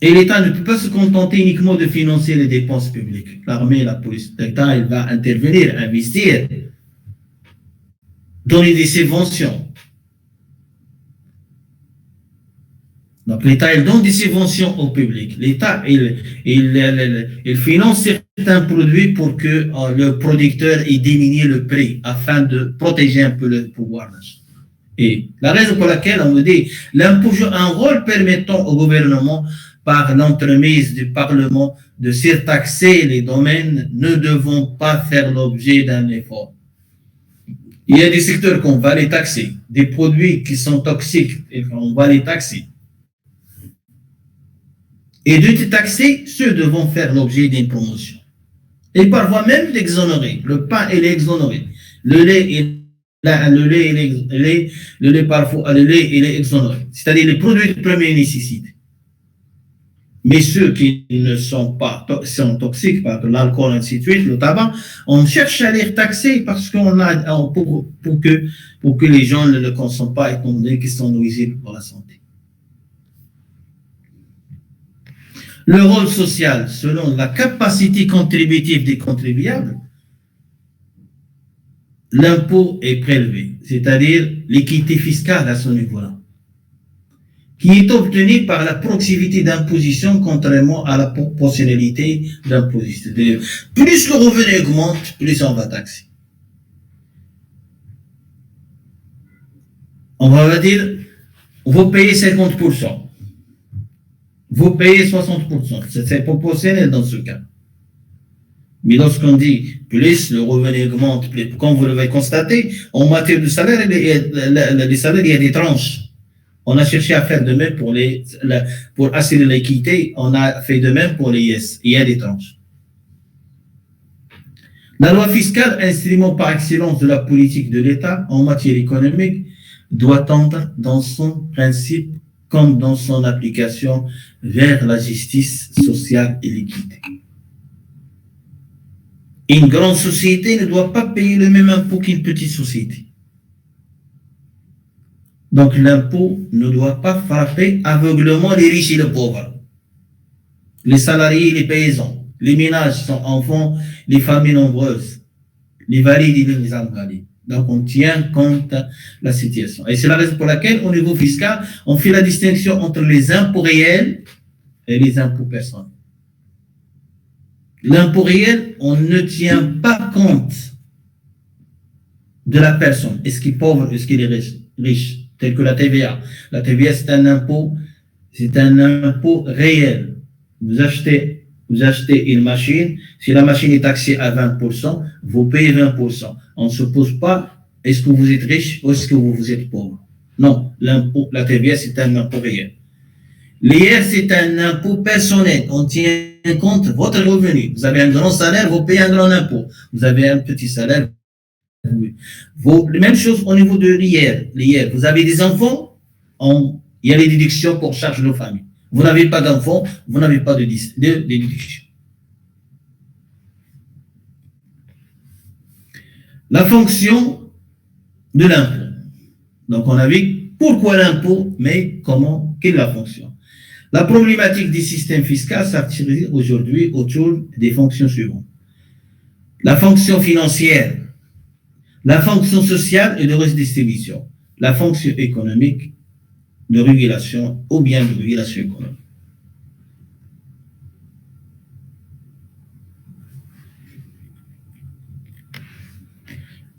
Et l'État ne peut pas se contenter uniquement de financer les dépenses publiques. L'armée, la police, l'État, il va intervenir, investir, donner des subventions. Donc l'État, il donne des subventions au public. L'État, il finance certains produits pour que le producteur ait diminué le prix afin de protéger un peu le pouvoir d'achat. Et la raison pour laquelle on me dit l'impôt joue un rôle permettant au gouvernement, par l'entremise du Parlement, de surtaxer les domaines ne devant pas faire l'objet d'un effort. Il y a des secteurs qu'on va les taxer, des produits qui sont toxiques, et on va les taxer. Et de taxer, ceux devront faire l'objet d'une promotion. Et parfois même d'exonérer. Le pain, il est exonéré. Le lait, il est exonéré. C'est-à-dire les produits de première nécessité. Mais ceux qui ne sont pas sont toxiques, par l'alcool, ainsi de suite, le tabac, on cherche à les taxer parce qu'on a pour que les gens ne le consomment pas étant donné qu'ils sont nuisibles pour la santé. Le rôle social, selon la capacité contributive des contribuables, l'impôt est prélevé, c'est-à-dire l'équité fiscale à ce niveau-là, qui est obtenue par la proximité d'imposition contrairement à la proportionnalité d'imposition. Plus le revenu augmente, plus on va taxer. On va dire, on va payer 50%. Vous payez 60%. C'est proportionnel dans ce cas. Mais lorsqu'on dit plus le revenu augmente, plus, comme vous l'avez constaté, en matière de salaire, les salaires, il y a des tranches. On a cherché à faire de même pour assurer l'équité, on a fait de même pour les IS. Il y a des tranches. La loi fiscale, instrument par excellence de la politique de l'État en matière économique, doit tendre dans son principe comme dans son application vers la justice sociale et l'équité. Une grande société ne doit pas payer le même impôt qu'une petite société. Donc l'impôt ne doit pas frapper aveuglément les riches et les pauvres, les salariés et les paysans, les ménages sans enfants, les familles nombreuses, les valides et les invalides. Donc, on tient compte de la situation. Et c'est la raison pour laquelle, au niveau fiscal, on fait la distinction entre les impôts réels et les impôts personnels. L'impôt réel, on ne tient pas compte de la personne. Est-ce qu'il est pauvre, est-ce qu'il est riche, tel que la TVA. La TVA, c'est un impôt réel. Vous achetez Vous achetez une machine, si la machine est taxée à 20%, vous payez 20%. On ne se pose pas, est-ce que vous êtes riche ou est-ce que vous êtes pauvre? Non, l'impôt, la TVA, c'est un impôt réel. L'IR, c'est un impôt personnel. On tient compte votre revenu. Vous avez un grand salaire, vous payez un grand impôt. Vous avez un petit salaire. Même chose au niveau de l'IR. L'IR, vous avez des enfants, il y a les déductions pour charge de famille. Vous n'avez pas d'enfants, vous n'avez pas de déduction. La fonction de l'impôt. Donc, on a vu pourquoi l'impôt, mais comment, quelle est la fonction. La problématique du système fiscal s'articule aujourd'hui autour des fonctions suivantes. La fonction financière, la fonction sociale et de redistribution, la fonction économique de régulation ou bien de régulation économique.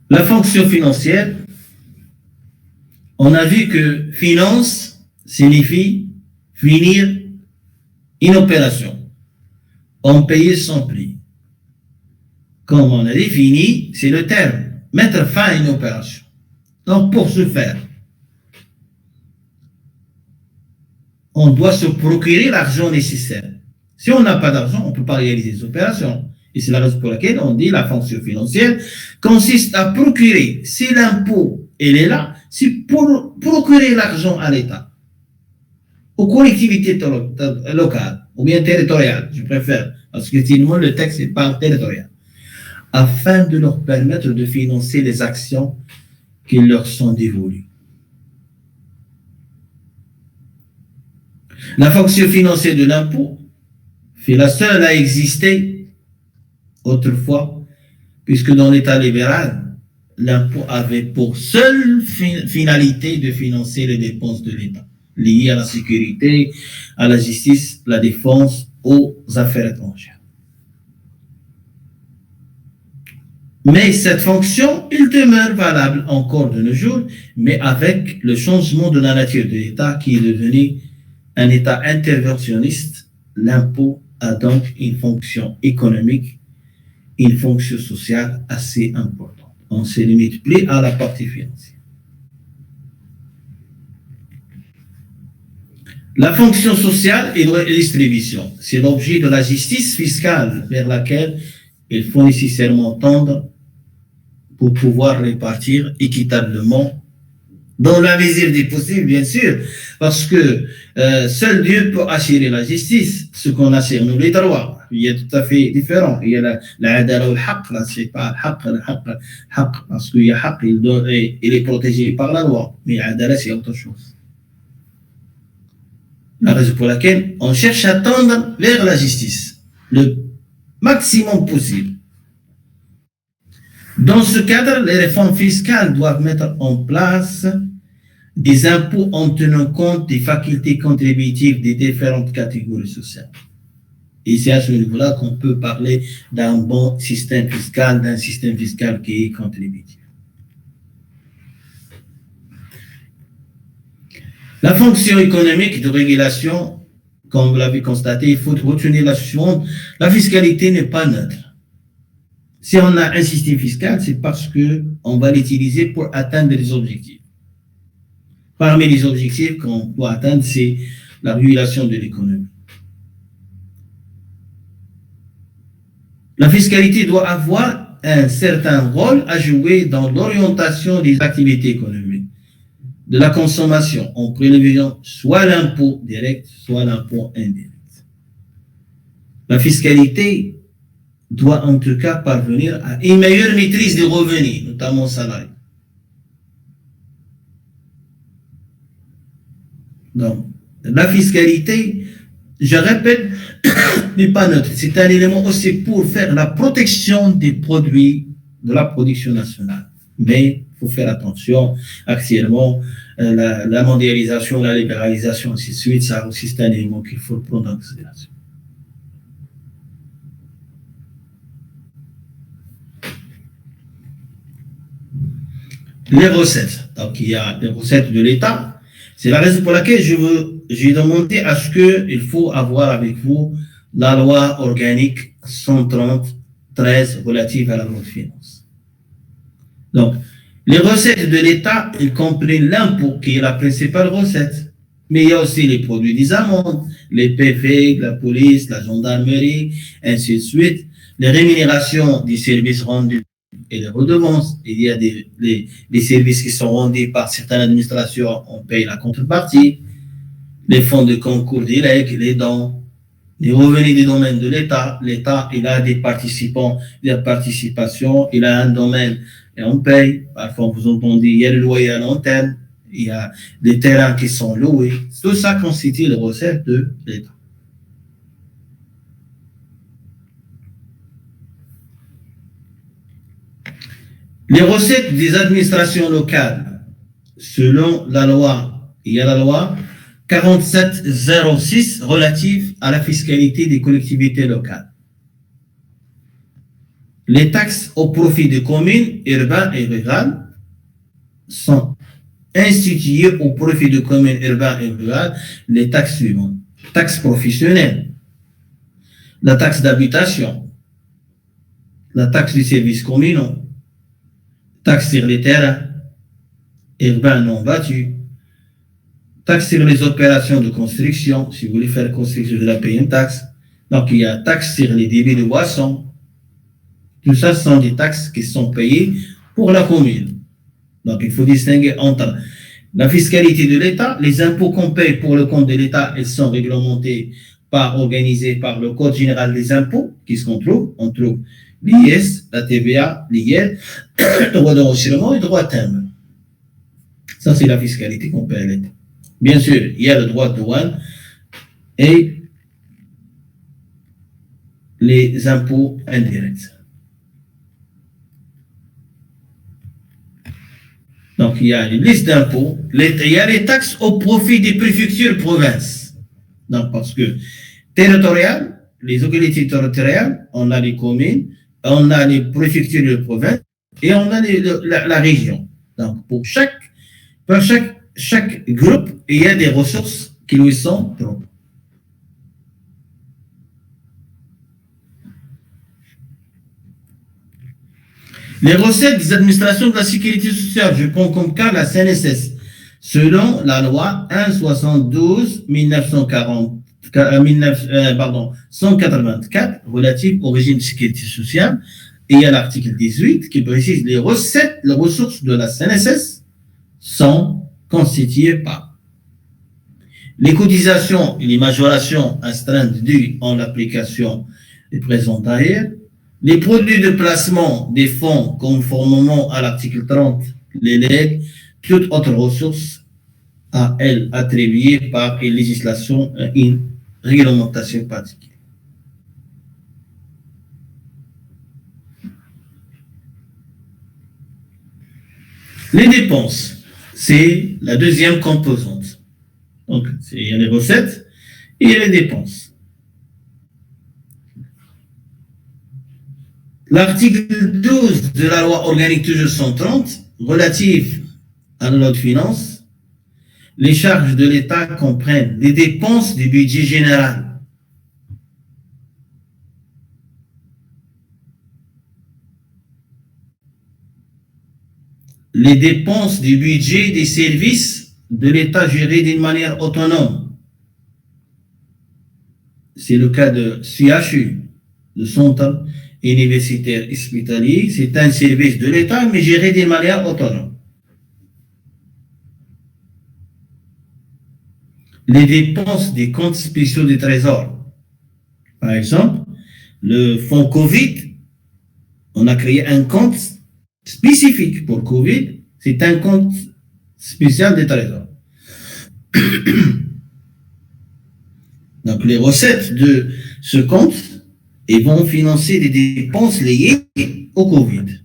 La fonction financière, on a vu que finance signifie finir une opération. On paye son prix. Comme on a dit, fini, c'est le terme. Mettre fin à une opération. Donc, pour ce faire, on doit se procurer l'argent nécessaire. Si on n'a pas d'argent, on ne peut pas réaliser des opérations. Et c'est la raison pour laquelle on dit la fonction financière consiste à procurer, si l'impôt, il est là, c'est pour procurer l'argent à l'État, aux collectivités locales, ou bien territoriales, je préfère, parce que sinon le texte n'est pas territorial, afin de leur permettre de financer les actions qui leur sont dévolues. La fonction financière de l'impôt fait la seule à exister autrefois, puisque dans l'État libéral, l'impôt avait pour seule finalité de financer les dépenses de l'État, liées à la sécurité, à la justice, la défense, aux affaires étrangères. Mais cette fonction, elle demeure valable encore de nos jours, mais avec le changement de la nature de l'État qui est devenu un État interventionniste, l'impôt a donc une fonction économique, une fonction sociale assez importante. On ne se limite plus à la partie financière. La fonction sociale et de redistribution, c'est l'objet de la justice fiscale vers laquelle il faut nécessairement tendre pour pouvoir répartir équitablement dans la mesure des possibles, bien sûr, parce que seul Dieu peut assurer la justice, ce qu'on assure nous les droits. Il y a tout à fait différent. Il y a la adala ou le haqq, là, c'est pas le haqq, parce qu'il y a haqq, il est protégé par la loi, mais adala, c'est autre chose. La raison pour laquelle on cherche à tendre vers la justice, le maximum possible. Dans ce cadre, les réformes fiscales doivent mettre en place des impôts en tenant compte des facultés contributives des différentes catégories sociales. Et c'est à ce niveau-là qu'on peut parler d'un bon système fiscal, d'un système fiscal qui est contributif. La fonction économique de régulation, comme vous l'avez constaté, il faut retenir la suivante, la fiscalité n'est pas neutre. Si on a un système fiscal, c'est parce qu'on va l'utiliser pour atteindre des objectifs. Parmi les objectifs qu'on doit atteindre, c'est la régulation de l'économie. La fiscalité doit avoir un certain rôle à jouer dans l'orientation des activités économiques, de la consommation, en prélevant soit l'impôt direct, soit l'impôt indirect. La fiscalité doit en tout cas parvenir à une meilleure maîtrise des revenus, notamment salariés. Donc, la fiscalité, je répète, n'est pas neutre. C'est un élément aussi pour faire la protection des produits de la production nationale. Mais il faut faire attention, actuellement, la mondialisation, la libéralisation, ainsi de suite, ça aussi c'est un élément qu'il faut prendre en considération. Les recettes. Donc, il y a les recettes de l'État. C'est la raison pour laquelle j'ai demandé à ce qu'il faut avoir avec vous la loi organique 130-13 relative à la loi de finances. Donc, les recettes de l'État, ils comprennent l'impôt qui est la principale recette. Mais il y a aussi les produits des amendes, les PV, la police, la gendarmerie, ainsi de suite, les rémunérations des services rendus et les redevances. Il y a des services qui sont rendus par certaines administrations, on paye la contrepartie, les fonds de concours direct, les dons, les revenus des domaines de l'État. L'État, il a des participants, des participations, il a un domaine et on paye. Parfois, vous entendez, il y a le loyer à long terme, il y a des terrains qui sont loués. Tout ça constitue les recettes de l'État. Les recettes des administrations locales, selon la loi, il y a la loi 4706 relative à la fiscalité des collectivités locales. Les taxes au profit des communes urbaines et rurales sont instituées au profit des communes urbaines et rurales les taxes suivantes. Taxe professionnelle, la taxe d'habitation, la taxe du service communaux, taxe sur les terrains urbains non bâtus, taxe sur les opérations de construction. Si vous voulez faire construction, vous devez payer une taxe. Donc, il y a taxe sur les débits de boissons. Tout ça sont des taxes qui sont payées pour la commune. Donc, il faut distinguer entre la fiscalité de l'État. Les impôts qu'on paye pour le compte de l'État, ils sont réglementés organisés par le Code général des impôts. Qu'est-ce qu'on trouve? On trouve l'IS, la TVA, l'IR, le droit d'enregistrement et le droit de timbre. Ça, c'est la fiscalité qu'on paye à l'État. Bien sûr, il y a le droit de douane et les impôts indirects. Donc, il y a une liste d'impôts. Il y a les taxes au profit des préfectures provinces. Donc, parce que territoriales, les localités territoriales, on a les communes, on a les préfectures de province et on a la région. Donc, pour chaque groupe, il y a des ressources qui lui sont propres. Les recettes des administrations de la sécurité sociale, je prends comme cas la CNSS, selon la loi 184 relative au régime de sécurité sociale, et il y a l'article 18 qui précise les recettes, les ressources de la CNSS sont constituées par les cotisations et les majorations astreintes dues en application des présents ailleurs, les produits de placement des fonds conformément à l'article 30, les legs, toute autre ressource à elles attribuée par une législation, une réglementation particulière. Les dépenses, c'est la deuxième composante. Donc, il y a les recettes et il y a les dépenses. L'article 12 de la loi organique toujours 130, relative à la loi de finances, les charges de l'État comprennent les dépenses du budget général, les dépenses du budget des services de l'État gérés d'une manière autonome. C'est le cas de CHU, le Centre universitaire hospitalier, c'est un service de l'État, mais géré d'une manière autonome. Les dépenses des comptes spéciaux du Trésor. Par exemple, le fonds Covid, on a créé un compte spécifique pour Covid, c'est un compte spécial du Trésor. Donc, les recettes de ce compte, ils vont financer des dépenses liées au Covid.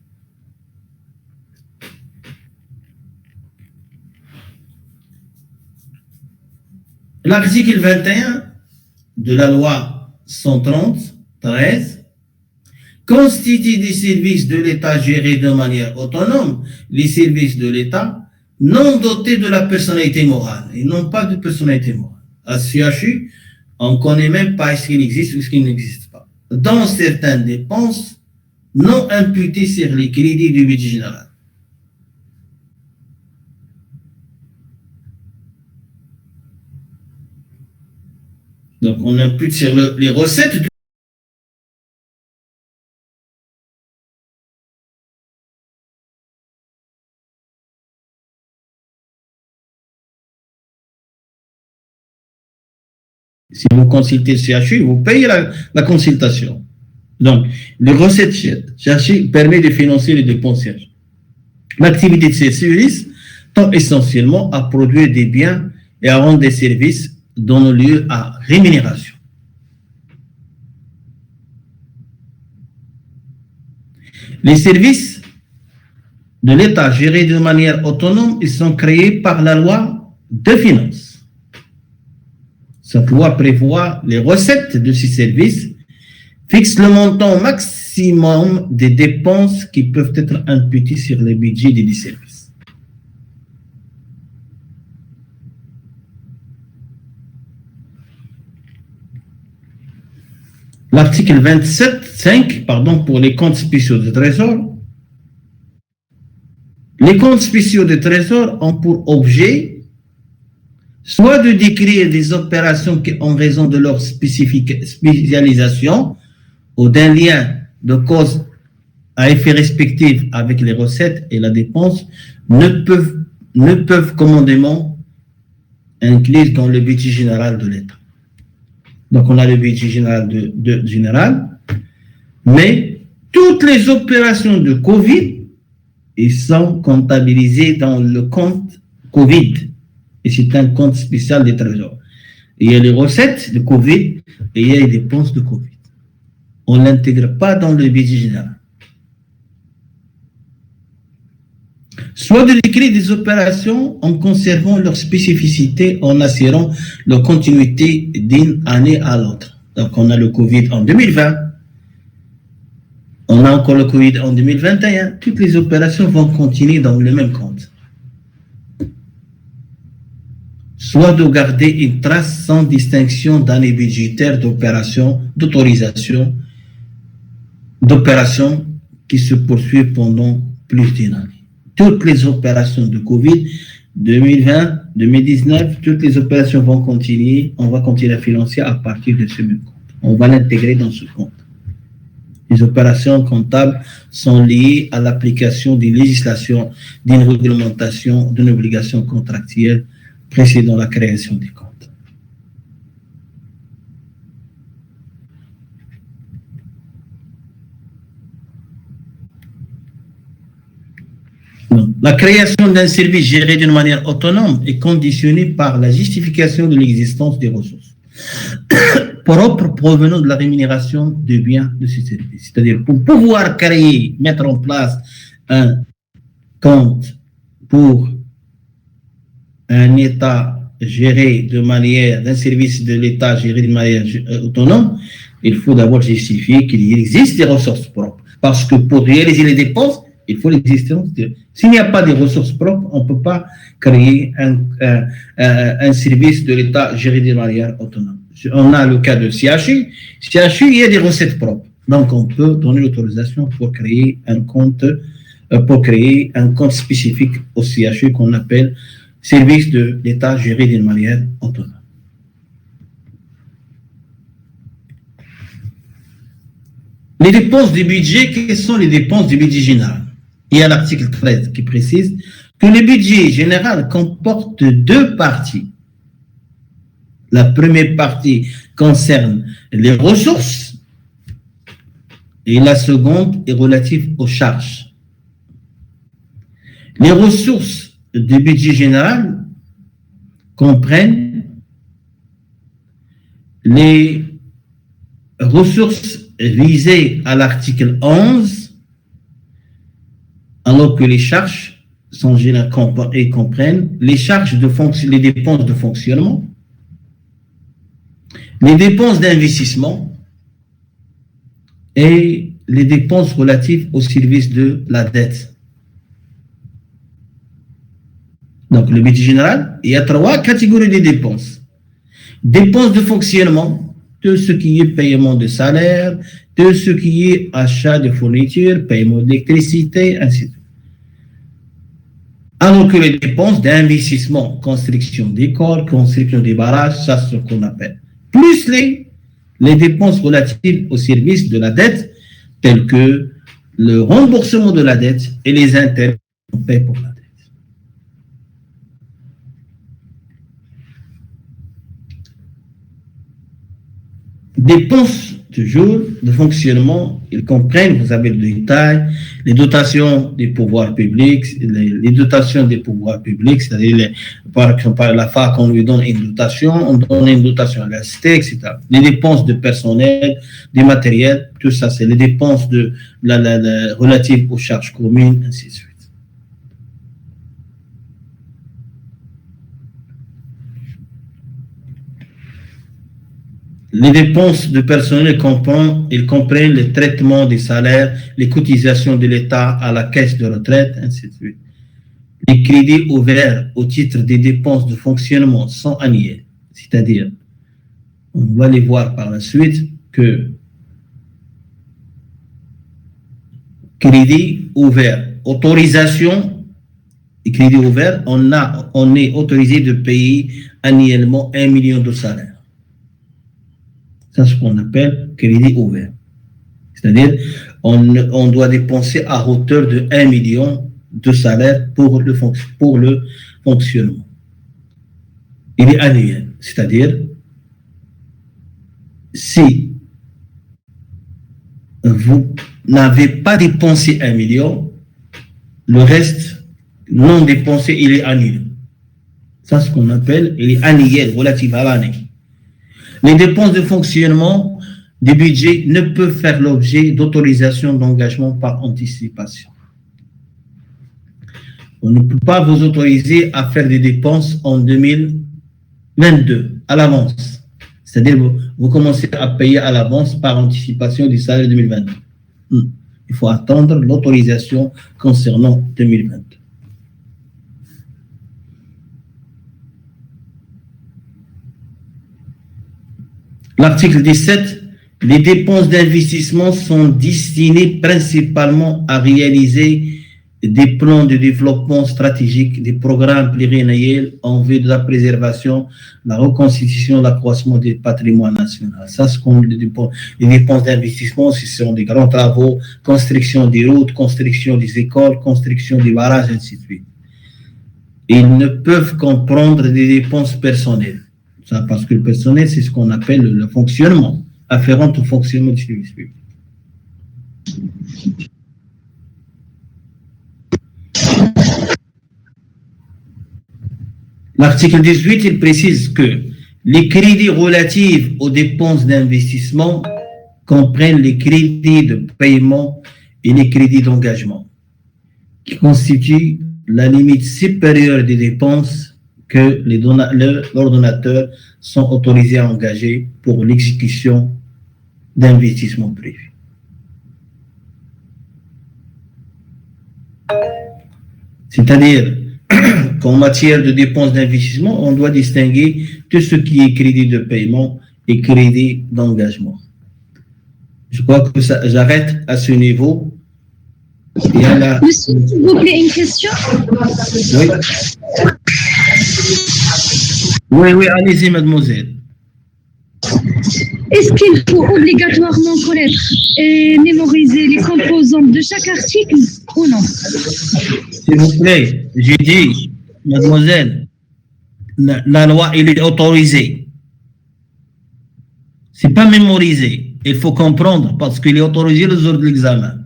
L'article 21 de la loi 130-13 constitue des services de l'État gérés de manière autonome, les services de l'État non dotés de la personnalité morale. Ils n'ont pas de personnalité morale. À CHU, On ne connaît même pas ce qu'il existe ou ce qui n'existe pas. Dans certaines dépenses non imputées sur les crédits du budget général. Donc, on impute sur les recettes. Si vous consultez CHU, vous payez la consultation. Donc, les recettes CHU permet de financer les dépenses CHU. L'activité de ces services tend essentiellement à produire des biens et à rendre des services donnant lieu à rémunération. Les services de l'État gérés de manière autonome, ils sont créés par la loi de finances. Cette loi prévoit les recettes de ces services, fixe le montant maximum des dépenses qui peuvent être imputées sur le budget des services. L'article 27.5, pour les comptes spéciaux de trésor. Les comptes spéciaux de trésor ont pour objet soit de décrire des opérations qui, en raison de leur spécialisation ou d'un lien de cause à effet respectif avec les recettes et la dépense, ne peuvent commandément inclure dans le budget général de l'État. Donc, on a le budget général général, mais toutes les opérations de Covid, ils sont comptabilisées dans le compte Covid. Et c'est un compte spécial des trésors. Il y a les recettes de Covid et il y a les dépenses de Covid. On ne l'intègre pas dans le budget général. Soit de décrire des opérations en conservant leur spécificité, en assurant leur continuité d'une année à l'autre. Donc on a le Covid en 2020, on a encore le Covid en 2021. Toutes les opérations vont continuer dans le même compte. Soit de garder une trace sans distinction d'année budgétaire d'autorisation, d'opérations qui se poursuivent pendant plus d'une année. Toutes les opérations de Covid, 2020, 2019, toutes les opérations vont continuer, on va continuer à financer à partir de ce même compte. On va l'intégrer dans ce compte. Les opérations comptables sont liées à l'application d'une législation, d'une réglementation, d'une obligation contractuelle précédant la création des comptes. La création d'un service géré d'une manière autonome est conditionnée par la justification de l'existence des ressources propres provenant de la rémunération des biens de ce service. C'est-à-dire, pour pouvoir créer, mettre en place un compte pour un État géré de manière, d'un service de l'État géré de manière autonome, il faut d'abord justifier qu'il existe des ressources propres. Parce que pour réaliser les dépenses, il faut l'existence de... S'il n'y a pas de ressources propres, on ne peut pas créer un service de l'État géré de manière autonome. On a le cas de CHU. CHU, il y a des recettes propres. Donc, on peut donner l'autorisation pour créer un compte spécifique au CHU qu'on appelle service de l'État géré d'une manière autonome. Les dépenses du budget, quelles sont les dépenses du budget général? Il y a l'article 13 qui précise que le budget général comporte deux parties. La première partie concerne les ressources et la seconde est relative aux charges. Les ressources du budget général comprennent les ressources visées à l'article 11, alors que les charges sont et comprennent les charges les dépenses de fonctionnement, les dépenses d'investissement et les dépenses relatives au service de la dette. Donc, le budget général, il y a trois catégories de dépenses. Dépenses de fonctionnement, tout ce qui est paiement de salaire, tout ce qui est achat de fournitures, paiement d'électricité, ainsi de suite. Alors que les dépenses d'investissement, construction d'écoles, construction des barrages, ça c'est ce qu'on appelle. Plus les dépenses relatives au service de la dette, telles que le remboursement de la dette et les intérêts qu'on paie pour la dette. Dépenses, toujours, de fonctionnement, ils comprennent, vous avez le détail, les dotations des pouvoirs publics, les dotations des pouvoirs publics, c'est-à-dire, par exemple, la FAC, on lui donne une dotation, on donne une dotation à la cité, etc. Les dépenses de personnel, des matériels, tout ça, c'est les dépenses relatives aux charges communes, ainsi de suite. Les dépenses de personnel comprennent le traitement des salaires, les cotisations de l'État à la caisse de retraite, ainsi de suite. Les crédits ouverts au titre des dépenses de fonctionnement sont annuels, c'est-à-dire, on va les voir par la suite, que crédit ouvert, autorisation, et crédit ouvert, on est autorisé de payer annuellement 1 million de salaires. C'est ce qu'on appelle crédit ouvert. C'est-à-dire, on doit dépenser à hauteur de 1 million de salaires pour le fonctionnement. Il est annuel. C'est-à-dire, si vous n'avez pas dépensé 1 million, le reste non dépensé, il est annulé. C'est ce qu'on appelle, il est annuel, relatif à l'année. Les dépenses de fonctionnement des budgets ne peuvent faire l'objet d'autorisation d'engagement par anticipation. On ne peut pas vous autoriser à faire des dépenses en 2022 à l'avance. C'est-à-dire vous commencez à payer à l'avance par anticipation du salaire 2022. Il faut attendre l'autorisation concernant 2022. L'article 17, les dépenses d'investissement sont destinées principalement à réaliser des plans de développement stratégique, des programmes pluriannuels en vue de la préservation, la reconstitution, l'accroissement du patrimoine national. Ça, ce qu'on les dépenses d'investissement, ce sont des grands travaux, construction des routes, construction des écoles, construction des barrages, ainsi de suite. Ils ne peuvent comprendre des dépenses personnelles. Ça, parce que le personnel, c'est ce qu'on appelle le fonctionnement, afférent au fonctionnement du service public. L'article 18, il précise que les crédits relatifs aux dépenses d'investissement comprennent les crédits de paiement et les crédits d'engagement, qui constituent la limite supérieure des dépenses que les ordonnateurs sont autorisés à engager pour l'exécution d'investissements prévus. C'est-à-dire qu'en matière de dépenses d'investissement, on doit distinguer tout ce qui est crédit de paiement et crédit d'engagement. Je crois que j'arrête à ce niveau. Monsieur, s'il vous plaît, une question? Oui, allez-y, mademoiselle. Est-ce qu'il faut obligatoirement connaître et mémoriser les composantes de chaque article ou non? S'il vous plaît, j'ai dit, mademoiselle, la loi, elle est autorisée. C'est pas mémorisé. Il faut comprendre parce qu'il est autorisé le jour de l'examen.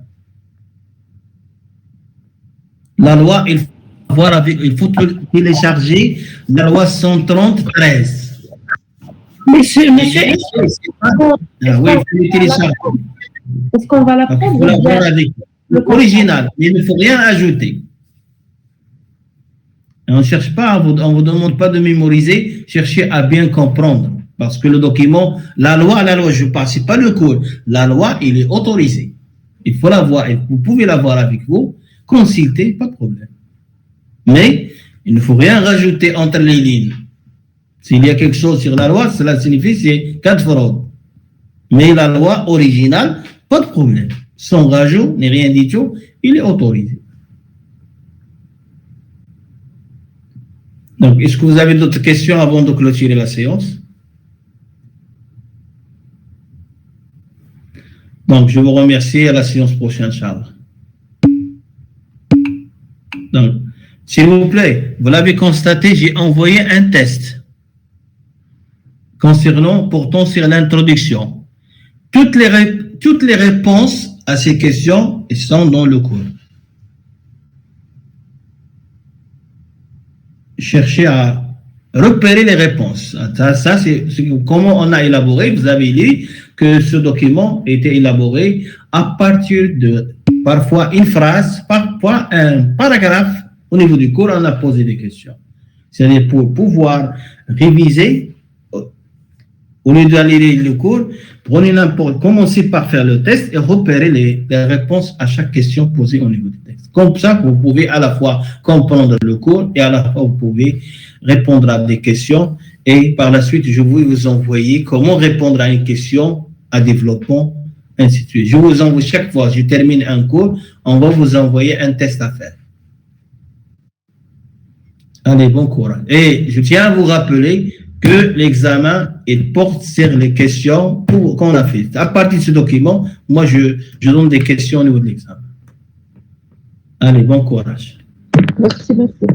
La loi, il faut télécharger la loi 130-13. Monsieur, oui, il faut le télécharger. Est-ce qu'on va la prendre? Il faut l'avoir avec l'original, mais il ne faut rien ajouter. Et on ne cherche pas, on ne vous demande pas de mémoriser, cherchez à bien comprendre. Parce que le document, la loi, je ne passe pas le cours. La loi, il est autorisé. Il faut l'avoir, vous pouvez l'avoir avec vous, consulter, pas de problème. Mais il ne faut rien rajouter entre les lignes. S'il y a quelque chose sur la loi, cela signifie que c'est cas de fraude. Mais la loi originale, pas de problème. Sans rajout, ni rien du tout, il est autorisé. Donc, est-ce que vous avez d'autres questions avant de clôturer la séance? Donc, je vous remercie. À la séance prochaine, Inch'Allah. Donc, s'il vous plaît, vous l'avez constaté, j'ai envoyé un test portant sur l'introduction. Toutes les réponses à ces questions sont dans le cours. Cherchez à repérer les réponses. Ça c'est comment on a élaboré. Vous avez dit que ce document était élaboré à partir de parfois une phrase, parfois un paragraphe. Au niveau du cours, on a posé des questions. C'est-à-dire pour pouvoir réviser, au lieu d'aller lire le cours, commencez par faire le test et repérer les réponses à chaque question posée au niveau du texte. Comme ça, vous pouvez à la fois comprendre le cours et à la fois vous pouvez répondre à des questions. Et par la suite, je vais vous envoyer comment répondre à une question à développement, ainsi de suite. Je vous envoie chaque fois, je termine un cours, on va vous envoyer un test à faire. Allez, bon courage. Et je tiens à vous rappeler que l'examen porte sur les questions qu'on a faites. À partir de ce document, moi, je donne des questions au niveau de l'examen. Allez, bon courage. Merci, merci.